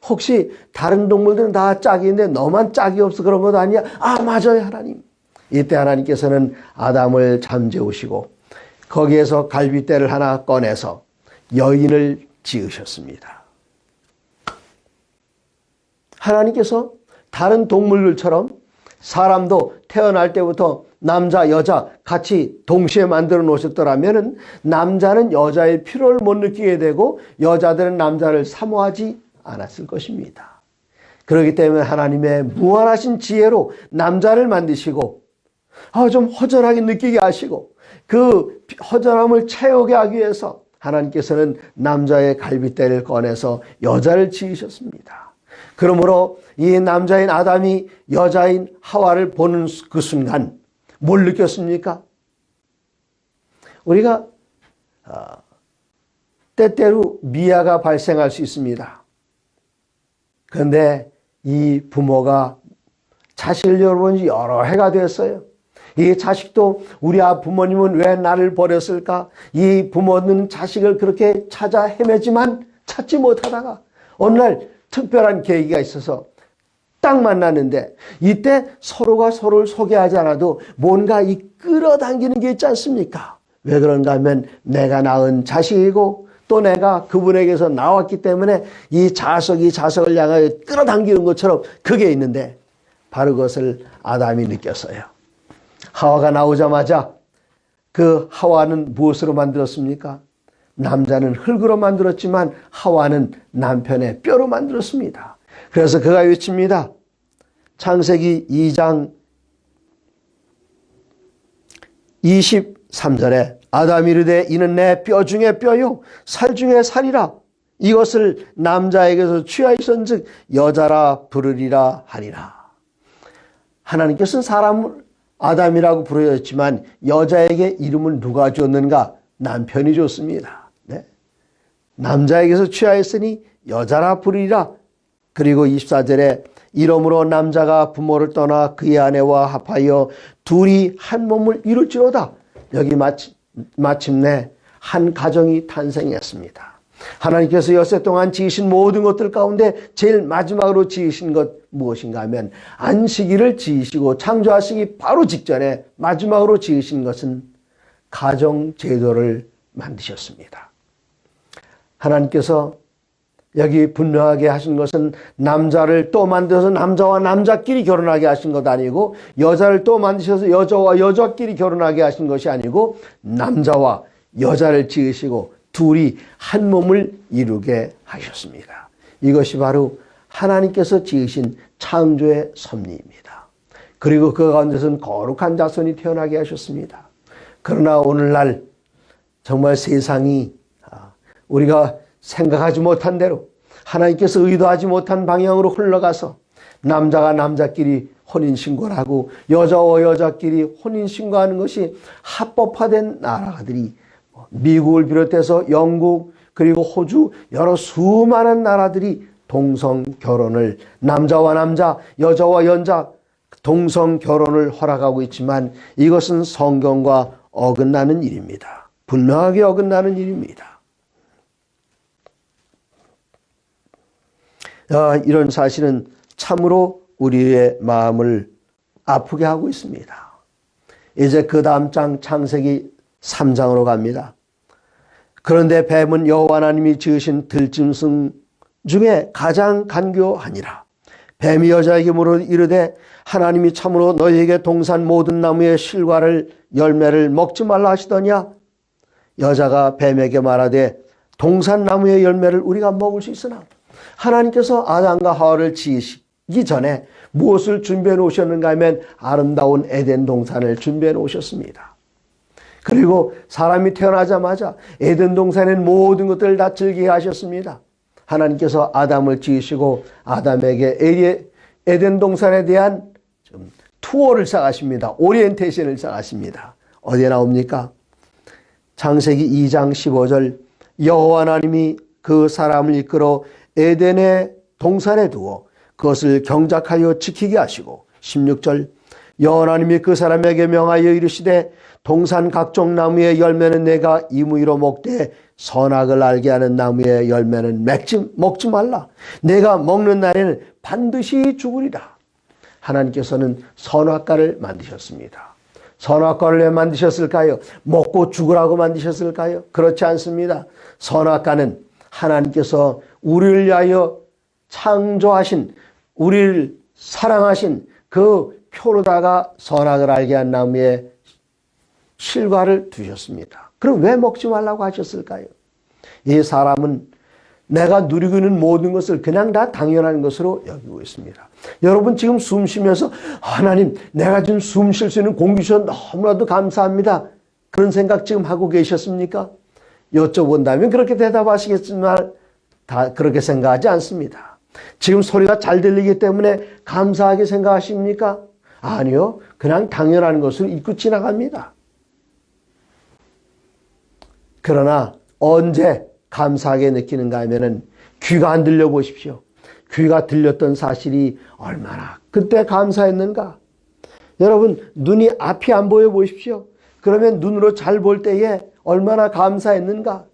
혹시 다른 동물들은 다 짝이 있는데 너만 짝이 없어 그런 것 아니야? 아, 맞아요, 하나님. 이때 하나님께서는 아담을 잠재우시고 거기에서 갈빗대를 하나 꺼내서 여인을 지으셨습니다. 하나님께서 다른 동물들처럼 사람도 태어날 때부터 남자, 여자 같이 동시에 만들어 놓으셨더라면 남자는 여자의 필요를 못 느끼게 되고 여자들은 남자를 사모하지 않았을 것입니다. 그렇기 때문에 하나님의 무한하신 지혜로 남자를 만드시고 좀 허전하게 느끼게 하시고 그 허전함을 채우게 하기 위해서 하나님께서는 남자의 갈빗대를 꺼내서 여자를 지으셨습니다. 그러므로 이 남자인 아담이 여자인 하와를 보는 그 순간 뭘 느꼈습니까? 우리가 때때로 미아가 발생할 수 있습니다. 그런데 이 부모가 자식을 여러분 여러 해가 됐어요. 이 자식도 우리 부모님은 왜 나를 버렸을까? 이 부모는 자식을 그렇게 찾아 헤매지만 찾지 못하다가 어느 날 특별한 계기가 있어서 딱 만났는데 이때 서로가 서로를 소개하지 않아도 뭔가 이 끌어당기는 게 있지 않습니까? 왜 그런가 하면 내가 낳은 자식이고 또 내가 그분에게서 나왔기 때문에 이 자석이 자석을 향하여 끌어당기는 것처럼 그게 있는데 바로 그것을 아담이 느꼈어요. 하와가 나오자마자 그 하와는 무엇으로 만들었습니까? 남자는 흙으로 만들었지만 하와는 남편의 뼈로 만들었습니다. 그래서 그가 외칩니다. 창세기 2장 23절에 아담이 이르되 이는 내 뼈 중에 뼈요 살 중에 살이라 이것을 남자에게서 취하였은즉 여자라 부르리라 하니라. 하나님께서는 사람을 아담이라고 부르셨지만 여자에게 이름을 누가 줬는가? 남편이 줬습니다. 네. 남자에게서 취하였으니 여자라 부르리라. 그리고 24절에 이러므로 남자가 부모를 떠나 그의 아내와 합하여 둘이 한 몸을 이룰지로다. 여기 마침내 한 가정이 탄생했습니다. 하나님께서 엿새 동안 지으신 모든 것들 가운데 제일 마지막으로 지으신 것 무엇인가 하면 안식일을 지으시고 창조하시기 바로 직전에 마지막으로 지으신 것은 가정제도를 만드셨습니다. 하나님께서 여기 분명하게 하신 것은 남자를 또 만들어서 남자와 남자끼리 결혼하게 하신 것 아니고 여자를 또 만드셔서 여자와 여자끼리 결혼하게 하신 것이 아니고 남자와 여자를 지으시고 둘이 한 몸을 이루게 하셨습니다. 이것이 바로 하나님께서 지으신 창조의 섭리입니다. 그리고 그 가운데서는 거룩한 자손이 태어나게 하셨습니다. 그러나 오늘날 정말 세상이 우리가 생각하지 못한 대로 하나님께서 의도하지 못한 방향으로 흘러가서 남자가 남자끼리 혼인신고를 하고 여자와 여자끼리 혼인신고하는 것이 합법화된 나라들이 미국을 비롯해서 영국 그리고 호주 여러 수많은 나라들이 동성결혼을 남자와 남자 여자와 여자 동성결혼을 허락하고 있지만 이것은 성경과 어긋나는 일입니다. 분명하게 어긋나는 일입니다. 이런 사실은 참으로 우리의 마음을 아프게 하고 있습니다. 이제 그 다음 장 창세기 3장으로 갑니다. 그런데 뱀은 여호와 하나님이 지으신 들짐승 중에 가장 간교하니라. 뱀이 여자에게 물어 이르되 하나님이 참으로 너희에게 동산 모든 나무의 실과를 열매를 먹지 말라 하시더냐. 여자가 뱀에게 말하되 동산 나무의 열매를 우리가 먹을 수 있으나 하나님께서 아담과 하와를 지으시기 전에 무엇을 준비해 놓으셨는가 하면 아름다운 에덴 동산을 준비해 놓으셨습니다. 그리고 사람이 태어나자마자 에덴 동산의 모든 것들을 다 즐기게 하셨습니다. 하나님께서 아담을 지으시고 아담에게 에덴 동산에 대한 투어를 쌓으십니다. 오리엔테이션을 쌓으십니다. 어디에 나옵니까? 창세기 2장 15절 여호와 하나님이 그 사람을 이끌어 에덴의 동산에 두어 그것을 경작하여 지키게 하시고 16절 여호와 하나님이 그 사람에게 명하여 이르시되 동산 각종 나무의 열매는 내가 임의로 먹되 선악을 알게 하는 나무의 열매는 먹지 말라. 내가 먹는 날에는 반드시 죽으리라. 하나님께서는 선악과를 만드셨습니다. 선악과를 왜 만드셨을까요? 먹고 죽으라고 만드셨을까요? 그렇지 않습니다. 선악과는 하나님께서 우리를 위하여 창조하신 우리를 사랑하신 그 표로다가 선악을 알게 한 나무에 실과를 두셨습니다. 그럼 왜 먹지 말라고 하셨을까요? 이 사람은 내가 누리고 있는 모든 것을 그냥 다 당연한 것으로 여기고 있습니다. 여러분 지금 숨 쉬면서 하나님 내가 지금 숨 쉴 수 있는 공기 주셔서 너무나도 감사합니다. 그런 생각 지금 하고 계셨습니까? 여쭤본다면 그렇게 대답하시겠지만 다 그렇게 생각하지 않습니다. 지금 소리가 잘 들리기 때문에 감사하게 생각하십니까? 아니요. 그냥 당연한 것으로 잊고 지나갑니다. 그러나 언제 감사하게 느끼는가 하면은 귀가 안 들려 보십시오. 귀가 들렸던 사실이 얼마나 그때 감사했는가. 여러분 눈이 앞이 안 보여 보십시오. 그러면 눈으로 잘 볼 때에 얼마나 감사했는가.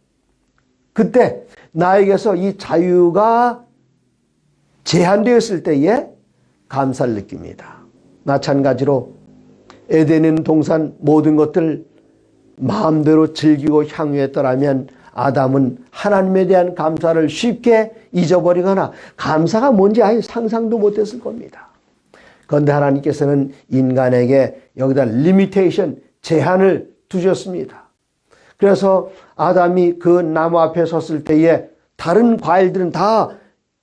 그때 나에게서 이 자유가 제한되었을 때에 감사를 느낍니다. 마찬가지로 에덴은 동산 모든 것들 마음대로 즐기고 향유했더라면 아담은 하나님에 대한 감사를 쉽게 잊어버리거나 감사가 뭔지 아예 상상도 못했을 겁니다. 그런데 하나님께서는 인간에게 여기다 리미테이션, 제한을 두셨습니다. 그래서 아담이 그 나무 앞에 섰을 때에 다른 과일들은 다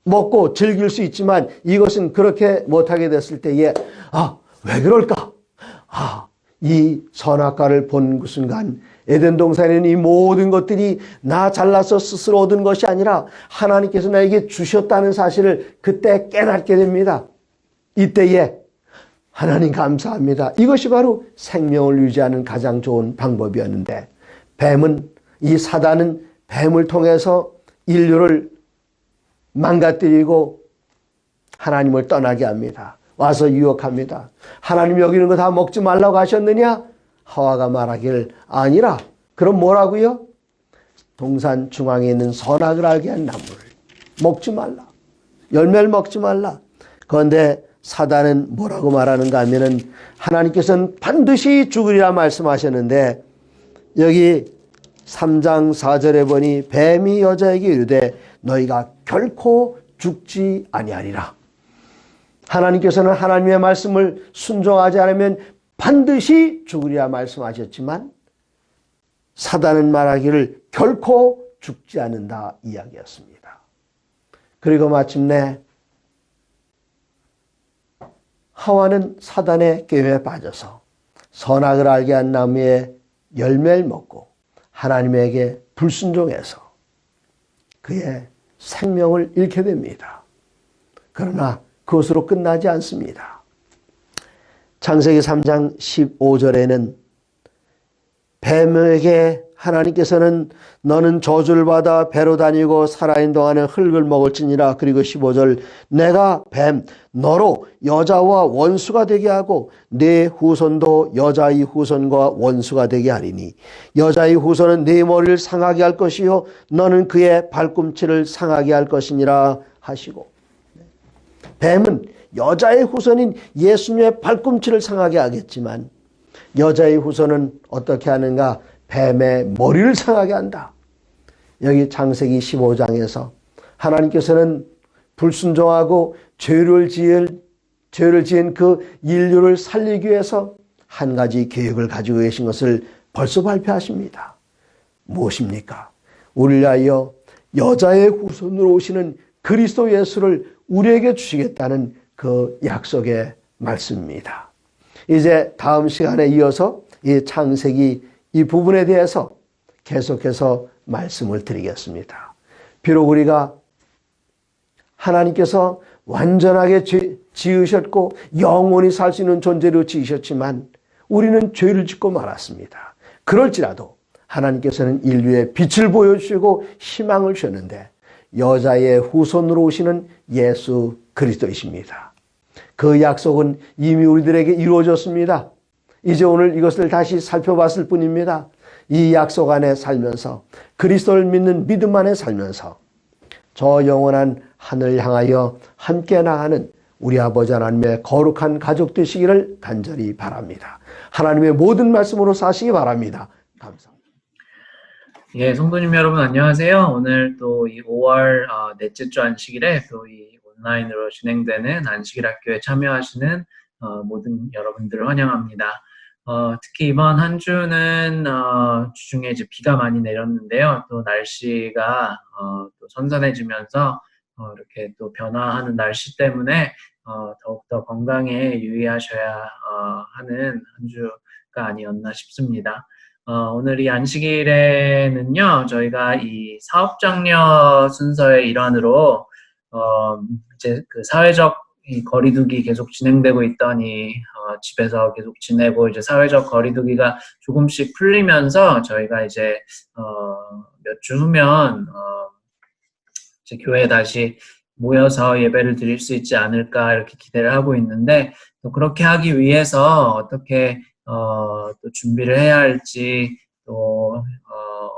먹고 즐길 수 있지만 이것은 그렇게 못하게 됐을 때에 왜 그럴까? 이 선악과를 본 그 순간 에덴 동산에는 이 모든 것들이 나 잘나서 스스로 얻은 것이 아니라 하나님께서 나에게 주셨다는 사실을 그때 깨닫게 됩니다. 이때에 하나님 감사합니다. 이것이 바로 생명을 유지하는 가장 좋은 방법이었는데 이 사단은 뱀을 통해서 인류를 망가뜨리고 하나님을 떠나게 합니다. 와서 유혹합니다. 하나님 여기 있는 거 다 먹지 말라고 하셨느냐? 하와가 말하기를 아니라. 그럼 뭐라고요? 동산 중앙에 있는 선악을 알게 한 나무를 먹지 말라. 열매를 먹지 말라. 그런데 사단은 뭐라고 말하는가 하면은 하나님께서는 반드시 죽으리라 말씀하셨는데 여기 3장 4절에 보니 뱀이 여자에게 이르되 너희가 결코 죽지 아니하리라. 하나님께서는 하나님의 말씀을 순종하지 않으면 반드시 죽으리라 말씀하셨지만 사단은 말하기를 결코 죽지 않는다 이야기였습니다. 그리고 마침내 하와는 사단의 게임에 빠져서 선악을 알게 한 나무의 열매를 먹고 하나님에게 불순종해서 그의 생명을 잃게 됩니다. 그러나 그것으로 끝나지 않습니다. 창세기 3장 15절에는 뱀에게 하나님께서는 너는 저주를 받아 배로 다니고 살아있는 동안에 흙을 먹을지니라. 그리고 15절 내가 뱀 너로 여자와 원수가 되게 하고 네 후손도 여자의 후손과 원수가 되게 하리니 여자의 후손은 네 머리를 상하게 할 것이요 너는 그의 발꿈치를 상하게 할 것이니라 하시고 뱀은 여자의 후손인 예수님의 발꿈치를 상하게 하겠지만 여자의 후손은 어떻게 하는가? 뱀의 머리를 상하게 한다. 여기 창세기 15장에서 하나님께서는 불순종하고 죄를 지은 그 인류를 살리기 위해서 한 가지 계획을 가지고 계신 것을 벌써 발표하십니다. 무엇입니까? 우리를 위하여 여자의 후손으로 오시는 그리스도 예수를 우리에게 주시겠다는 그 약속의 말씀입니다. 이제 다음 시간에 이어서 이 창세기 이 부분에 대해서 계속해서 말씀을 드리겠습니다. 비록 우리가 하나님께서 완전하게 지으셨고 영원히 살 수 있는 존재로 지으셨지만 우리는 죄를 짓고 말았습니다. 그럴지라도 하나님께서는 인류의 빛을 보여주시고 희망을 주셨는데 여자의 후손으로 오시는 예수 그리스도이십니다. 그 약속은 이미 우리들에게 이루어졌습니다. 이제 오늘 이것을 다시 살펴봤을 뿐입니다. 이 약속 안에 살면서 그리스도를 믿는 믿음 안에 살면서 저 영원한 하늘을 향하여 함께 나가는 우리 아버지 하나님의 거룩한 가족 되시기를 간절히 바랍니다. 하나님의 모든 말씀으로 사시기 바랍니다. 감사합니다. 예, 성도님 여러분 안녕하세요. 오늘 또 이 5월 넷째 주 안식일에 또 이 온라인으로 진행되는 안식일 학교에 참여하시는 모든 여러분들을 환영합니다. 특히 이번 한 주는 주중에 이제 비가 많이 내렸는데요. 또 날씨가 또 선선해지면서 이렇게 또 변화하는 날씨 때문에 더욱더 건강에 유의하셔야 하는 한 주가 아니었나 싶습니다. 오늘 이 안식일에는요, 저희가 이 사업장려 순서의 일환으로 이제 그 사회적 이 거리두기 계속 진행되고 있더니 집에서 계속 지내고 이제 사회적 거리두기가 조금씩 풀리면서 저희가 이제 몇 주 후면 이제 교회에 다시 모여서 예배를 드릴 수 있지 않을까 이렇게 기대를 하고 있는데 또 그렇게 하기 위해서 어떻게 또 준비를 해야 할지 또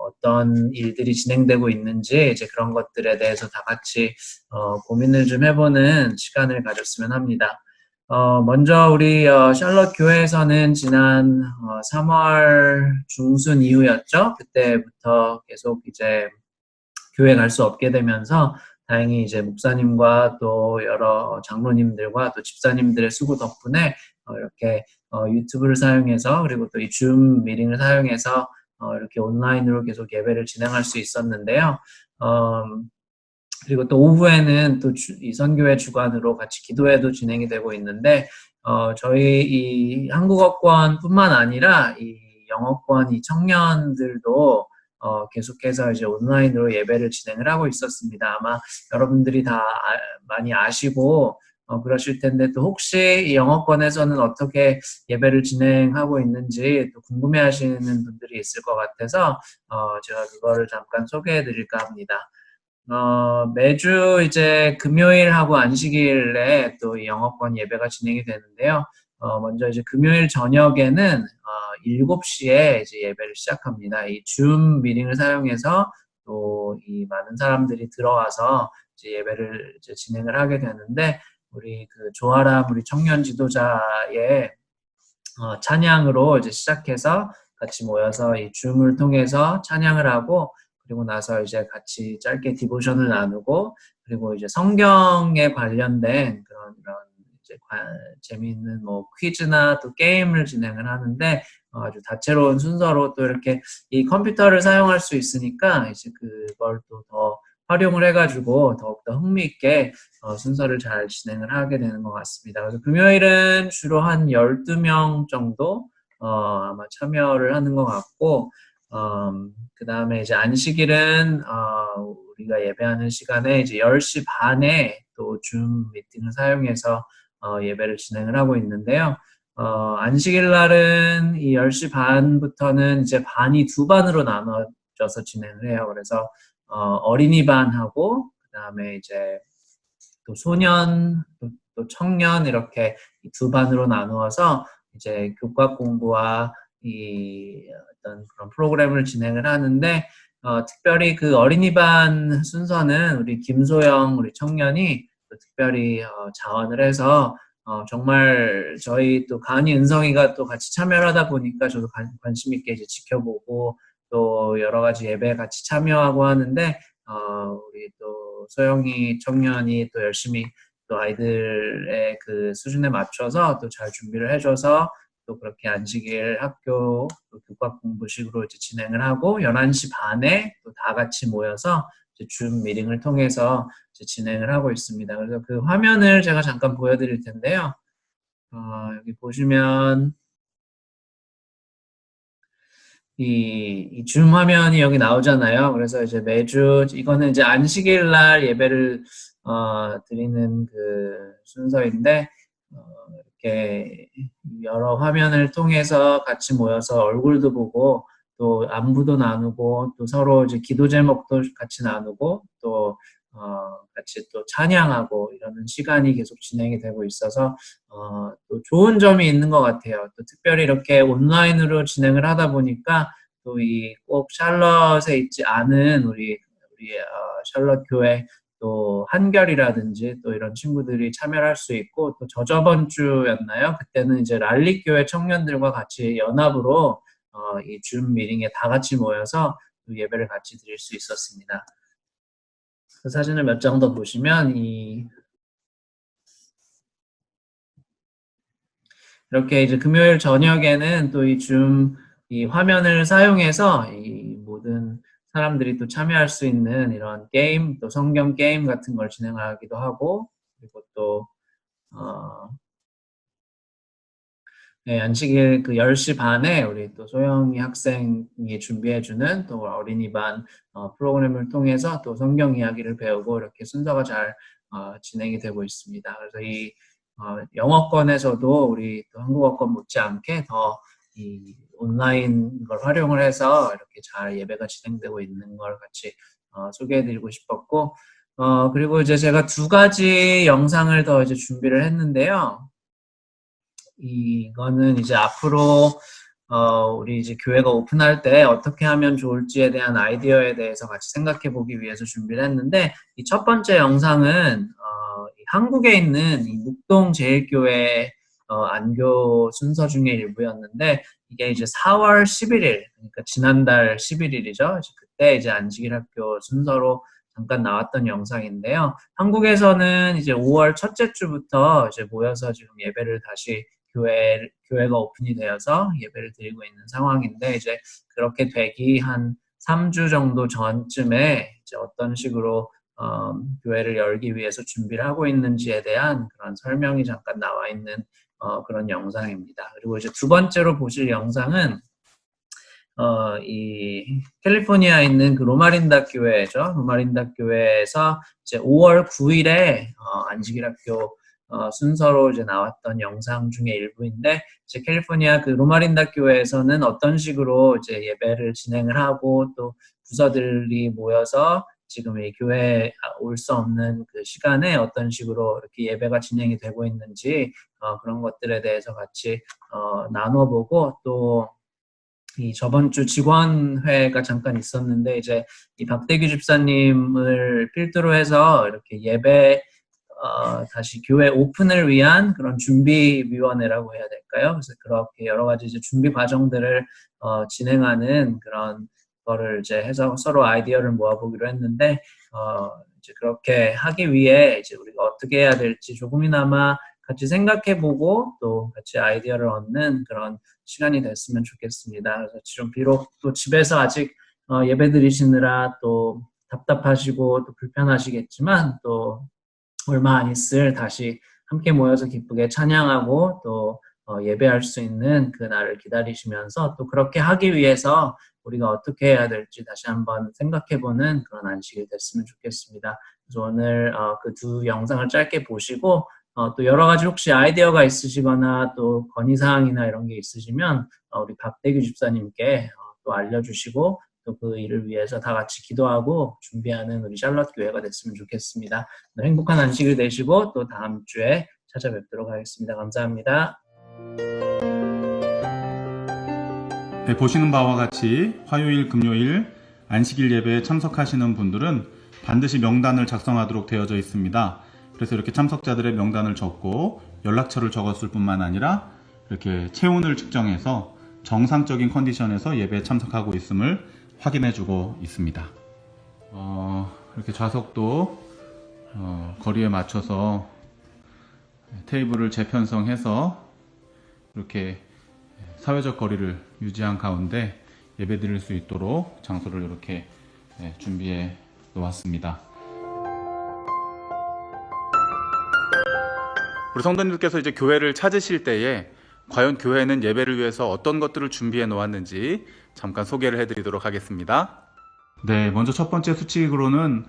어떤 일들이 진행되고 있는지 이제 그런 것들에 대해서 다 같이 고민을 좀 해보는 시간을 가졌으면 합니다. 먼저 우리 샬럿 교회에서는 지난 3월 중순 이후였죠. 그때부터 계속 이제 교회 갈 수 없게 되면서 다행히 이제 목사님과 또 여러 장로님들과 또 집사님들의 수고 덕분에 이렇게 유튜브를 사용해서 그리고 또 이 줌 미팅을 사용해서 이렇게 온라인으로 계속 예배를 진행할 수 있었는데요. 그리고 또 오후에는 또 이 선교회 주관으로 같이 기도회도 진행이 되고 있는데 저희 이 한국어권뿐만 아니라 이 영어권 이 청년들도 계속해서 이제 온라인으로 예배를 진행을 하고 있었습니다. 아마 여러분들이 다 많이 아시고 그러실 텐데 또 혹시 이 영어권에서는 어떻게 예배를 진행하고 있는지 또 궁금해하시는 분들이 있을 것 같아서 제가 그거를 잠깐 소개해드릴까 합니다. 매주 이제 금요일하고 안식일에 또 이 영어권 예배가 진행이 되는데요. 먼저 이제 금요일 저녁에는 7시에 이제 예배를 시작합니다. 이 줌 미팅을 사용해서 또 이 많은 사람들이 들어와서 이제 예배를 이제 진행을 하게 되는데 우리 그 조아람 우리 청년 지도자의 찬양으로 이제 시작해서 같이 모여서 이 줌을 통해서 찬양을 하고 그리고 나서 이제 같이 짧게 디보션을 나누고 그리고 이제 성경에 관련된 그런 이제 재미있는 뭐 퀴즈나 또 게임을 진행을 하는데 아주 다채로운 순서로 또 이렇게 이 컴퓨터를 사용할 수 있으니까 이제 그걸 또 더 활용을 해가지고 더욱더 흥미있게 순서를 잘 진행을 하게 되는 것 같습니다. 그래서 금요일은 주로 한 12명 정도 아마 참여를 하는 것 같고 그 다음에 이제 안식일은 우리가 예배하는 시간에 이제 10시 반에 또 줌 미팅을 사용해서 예배를 진행을 하고 있는데요. 안식일 날은 이 10시 반부터는 이제 반이 두 반으로 나눠져서 진행을 해요. 그래서 어린이반하고 그 다음에 이제 또 소년, 또 청년 이렇게 두 반으로 나누어서 이제 교과 공부와 이 어떤 그런 프로그램을 진행을 하는데 특별히 그 어린이반 순서는 우리 김소영 우리 청년이 또 특별히 자원을 해서 정말 저희 또 간이 은성이가 또 같이 참여를 하다 보니까 저도 관심 있게 이제 지켜보고 또 여러 가지 예배에 같이 참여하고 하는데 우리 또 소영이 청년이 또 열심히 또 아이들의 그 수준에 맞춰서 또 잘 준비를 해줘서 또 그렇게 안식일 학교 또 교과 공부식으로 이제 진행을 하고 11시 반에 또 다 같이 모여서 이제 줌 미팅을 통해서 이제 진행을 하고 있습니다. 그래서 그 화면을 제가 잠깐 보여드릴 텐데요. 여기 보시면 이 줌 화면이 여기 나오잖아요. 그래서 이제 매주 이거는 이제 안식일 날 예배를 드리는 그 순서인데 이렇게 여러 화면을 통해서 같이 모여서 얼굴도 보고 또 안부도 나누고 또 서로 이제 기도 제목도 같이 나누고 또 같이 또 찬양하고 이러는 시간이 계속 진행이 되고 있어서 또 좋은 점이 있는 것 같아요. 또 특별히 이렇게 온라인으로 진행을 하다 보니까 또 이 꼭 샬럿에 있지 않은 우리 샬럿 교회 또 한결이라든지 또 이런 친구들이 참여를 할 수 있고 또 저저번 주였나요? 그때는 이제 랄리 교회 청년들과 같이 연합으로 이 줌 미팅에 다 같이 모여서 또 예배를 같이 드릴 수 있었습니다. 그 사진을 몇 장 더 보시면 이렇게 이제 금요일 저녁에는 또 이 화면을 사용해서 이 모든 사람들이 또 참여할 수 있는 이런 게임, 또 성경 게임 같은 걸 진행하기도 하고, 그리고 또, 네, 안식일 그 10시 반에 우리 또 소영이 학생이 준비해주는 또 어린이반 프로그램을 통해서 또 성경 이야기를 배우고 이렇게 순서가 잘 진행이 되고 있습니다. 그래서 이 영어권에서도 우리 또 한국어권 못지않게 더 이 온라인 걸 활용을 해서 이렇게 잘 예배가 진행되고 있는 걸 같이 소개해드리고 싶었고, 그리고 이제 제가 두 가지 영상을 더 이제 준비를 했는데요. 이거는 이제 앞으로 우리 이제 교회가 오픈할 때 어떻게 하면 좋을지에 대한 아이디어에 대해서 같이 생각해 보기 위해서 준비를 했는데 이 첫 번째 영상은 한국에 있는 이 묵동 제일교회 안교 순서 중에 일부였는데 이게 이제 4월 11일 그러니까 지난달 11일이죠. 그때 이제 안식일 학교 순서로 잠깐 나왔던 영상인데요. 한국에서는 이제 5월 첫째 주부터 이제 모여서 지금 예배를 다시 교회가 오픈이 되어서 예배를 드리고 있는 상황인데 이제 그렇게 되기 한 3주 정도 전쯤에 이제 어떤 식으로 교회를 열기 위해서 준비를 하고 있는지에 대한 그런 설명이 잠깐 나와 있는 그런 영상입니다. 그리고 이제 두 번째로 보실 영상은 이 캘리포니아에 있는 그 로마린다 교회죠. 로마린다 교회에서 이제 5월 9일에 안식일 학교 순서로 이제 나왔던 영상 중에 일부인데, 이제 캘리포니아 그 로마린다 교회에서는 어떤 식으로 이제 예배를 진행을 하고 또 부서들이 모여서 지금 이 교회에 올 수 없는 그 시간에 어떤 식으로 이렇게 예배가 진행이 되고 있는지 그런 것들에 대해서 같이 나눠보고, 또 이 저번 주 직원회가 잠깐 있었는데 이제 이 박대규 집사님을 필두로 해서 이렇게 예배 다시 교회 오픈을 위한 그런 준비위원회라고 해야 될까요? 그래서 그렇게 여러 가지 이제 준비 과정들을 진행하는 그런 거를 이제 해서 서로 아이디어를 모아보기로 했는데, 이제 그렇게 하기 위해 이제 우리가 어떻게 해야 될지 조금이나마 같이 생각해보고 또 같이 아이디어를 얻는 그런 시간이 됐으면 좋겠습니다. 그래서 지금 비록 또 집에서 아직 예배 드리시느라 또 답답하시고 또 불편하시겠지만, 또 얼마 안 있을 다시 함께 모여서 기쁘게 찬양하고 또 예배할 수 있는 그 날을 기다리시면서, 또 그렇게 하기 위해서 우리가 어떻게 해야 될지 다시 한번 생각해보는 그런 안식이 됐으면 좋겠습니다. 그래서 오늘 그 두 영상을 짧게 보시고 또 여러 가지 혹시 아이디어가 있으시거나 또 건의사항이나 이런 게 있으시면 우리 박대규 집사님께 또 알려주시고, 또 그 일을 위해서 다 같이 기도하고 준비하는 우리 샬럿 교회가 됐으면 좋겠습니다. 행복한 안식일 되시고 또 다음 주에 찾아뵙도록 하겠습니다. 감사합니다. 네, 보시는 바와 같이 화요일, 금요일 안식일 예배에 참석하시는 분들은 반드시 명단을 작성하도록 되어져 있습니다. 그래서 이렇게 참석자들의 명단을 적고 연락처를 적었을 뿐만 아니라 이렇게 체온을 측정해서 정상적인 컨디션에서 예배에 참석하고 있음을 확인해주고 있습니다. 이렇게 좌석도 거리에 맞춰서 테이블을 재편성해서 이렇게 사회적 거리를 유지한 가운데 예배 드릴 수 있도록 장소를 이렇게 준비해 놓았습니다. 우리 성도님들께서 이제 교회를 찾으실 때에 과연 교회는 예배를 위해서 어떤 것들을 준비해 놓았는지 잠깐 소개를 해드리도록 하겠습니다. 네, 먼저 첫 번째 수칙으로는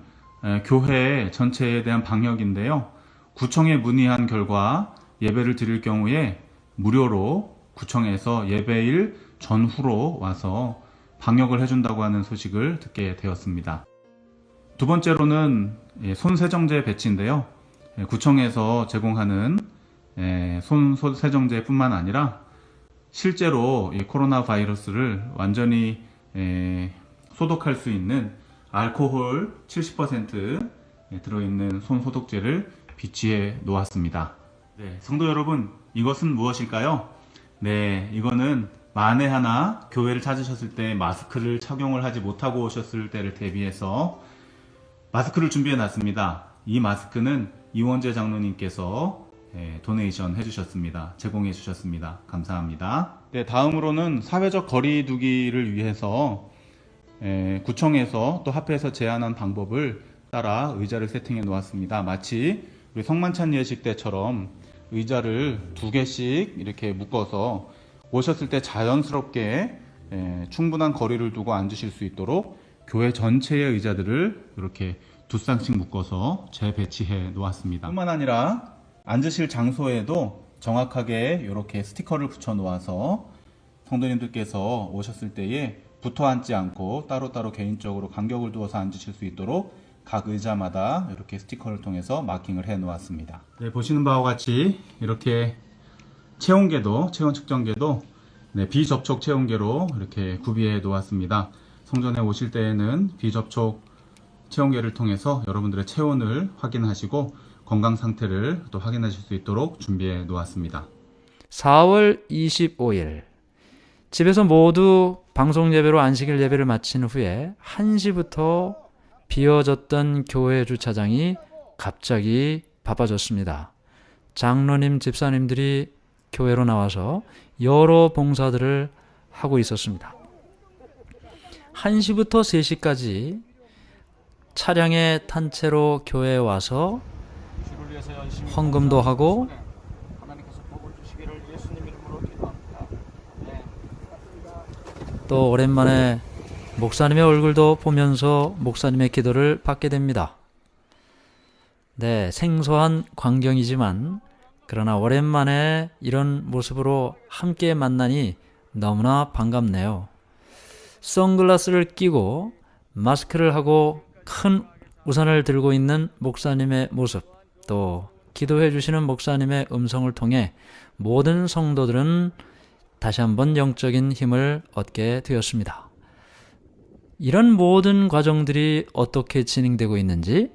교회 전체에 대한 방역인데요. 구청에 문의한 결과 예배를 드릴 경우에 무료로 구청에서 예배일 전후로 와서 방역을 해준다고 하는 소식을 듣게 되었습니다. 두 번째로는 손세정제 배치인데요. 구청에서 제공하는 손 세정제뿐만 아니라 실제로 이 코로나 바이러스를 완전히 소독할 수 있는 알코올 70% 들어있는 손 소독제를 비치해 놓았습니다. 네, 성도 여러분, 이것은 무엇일까요? 네, 이거는 만에 하나 교회를 찾으셨을 때 마스크를 착용을 하지 못하고 오셨을 때를 대비해서 마스크를 준비해 놨습니다. 이 마스크는 이원재 장로님께서 도네이션 해주셨습니다. 제공해 주셨습니다. 감사합니다. 네, 다음으로는 사회적 거리 두기를 위해서 구청에서 또 합회에서 제안한 방법을 따라 의자를 세팅해 놓았습니다. 마치 우리 성만찬 예식 때처럼 의자를 2개씩 이렇게 묶어서 오셨을 때 자연스럽게 충분한 거리를 두고 앉으실 수 있도록 교회 전체의 의자들을 이렇게 2쌍씩 묶어서 재배치해 놓았습니다. 뿐만 아니라 앉으실 장소에도 정확하게 이렇게 스티커를 붙여 놓아서 성도님들께서 오셨을 때에 붙어 앉지 않고 따로따로 개인적으로 간격을 두어서 앉으실 수 있도록 각 의자마다 이렇게 스티커를 통해서 마킹을 해 놓았습니다. 네, 보시는 바와 같이 이렇게 체온 측정계도 비접촉 체온계로 이렇게 구비해 놓았습니다. 성전에 오실 때에는 비접촉 체온계를 통해서 여러분들의 체온을 확인하시고 건강 상태를 또 확인하실 수 있도록 준비해 놓았습니다. 4월 25일 집에서 모두 방송 예배로 안식일 예배를 마친 후에 1시부터 비어졌던 교회 주차장이 갑자기 바빠졌습니다. 장로님, 집사님들이 교회로 나와서 여러 봉사들을 하고 있었습니다. 1시부터 3시까지 차량에 탄 채로 교회에 와서 헌금도 하고 또 오랜만에 목사님의 얼굴도 보면서 목사님의 기도를 받게 됩니다. 네, 생소한 광경이지만 그러나 오랜만에 이런 모습으로 함께 만나니 너무나 반갑네요. 선글라스를 끼고 마스크를 하고 큰 우산을 들고 있는 목사님의 모습, 또 기도해 주시는 목사님의 음성을 통해 모든 성도들은 다시 한번 영적인 힘을 얻게 되었습니다. 이런 모든 과정들이 어떻게 진행되고 있는지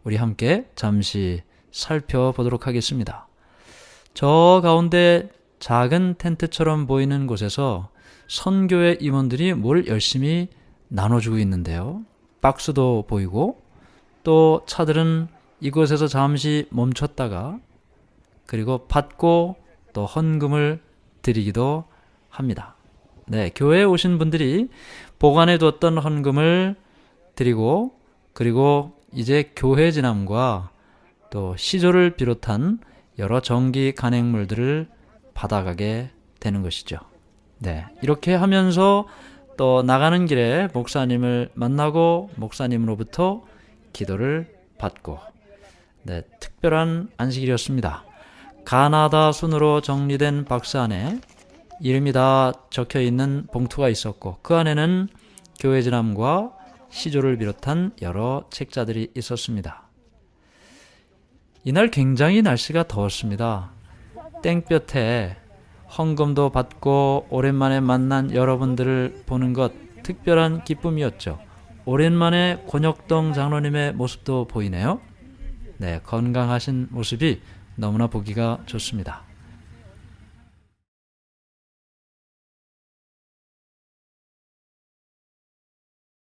우리 함께 잠시 살펴보도록 하겠습니다. 저 가운데 작은 텐트처럼 보이는 곳에서 선교회 임원들이 뭘 열심히 나눠주고 있는데요. 박스도 보이고 또 차들은 이곳에서 잠시 멈췄다가 그리고 받고 또 헌금을 드리기도 합니다. 네, 교회에 오신 분들이 보관해 두었던 헌금을 드리고 그리고 이제 교회 지남과 또 시조를 비롯한 여러 정기 간행물들을 받아가게 되는 것이죠. 네, 이렇게 하면서 또 나가는 길에 목사님을 만나고 목사님으로부터 기도를 받고 네, 특별한 안식일이었습니다. 가나다 순으로 정리된 박스 안에 이름이 다 적혀 있는 봉투가 있었고 그 안에는 교회 지남과 시조를 비롯한 여러 책자들이 있었습니다. 이날 굉장히 날씨가 더웠습니다. 땡볕에 헌금도 받고 오랜만에 만난 여러분들을 보는 것 특별한 기쁨이었죠. 오랜만에 권혁동 장로님의 모습도 보이네요. 네, 건강하신 모습이 너무나 보기가 좋습니다.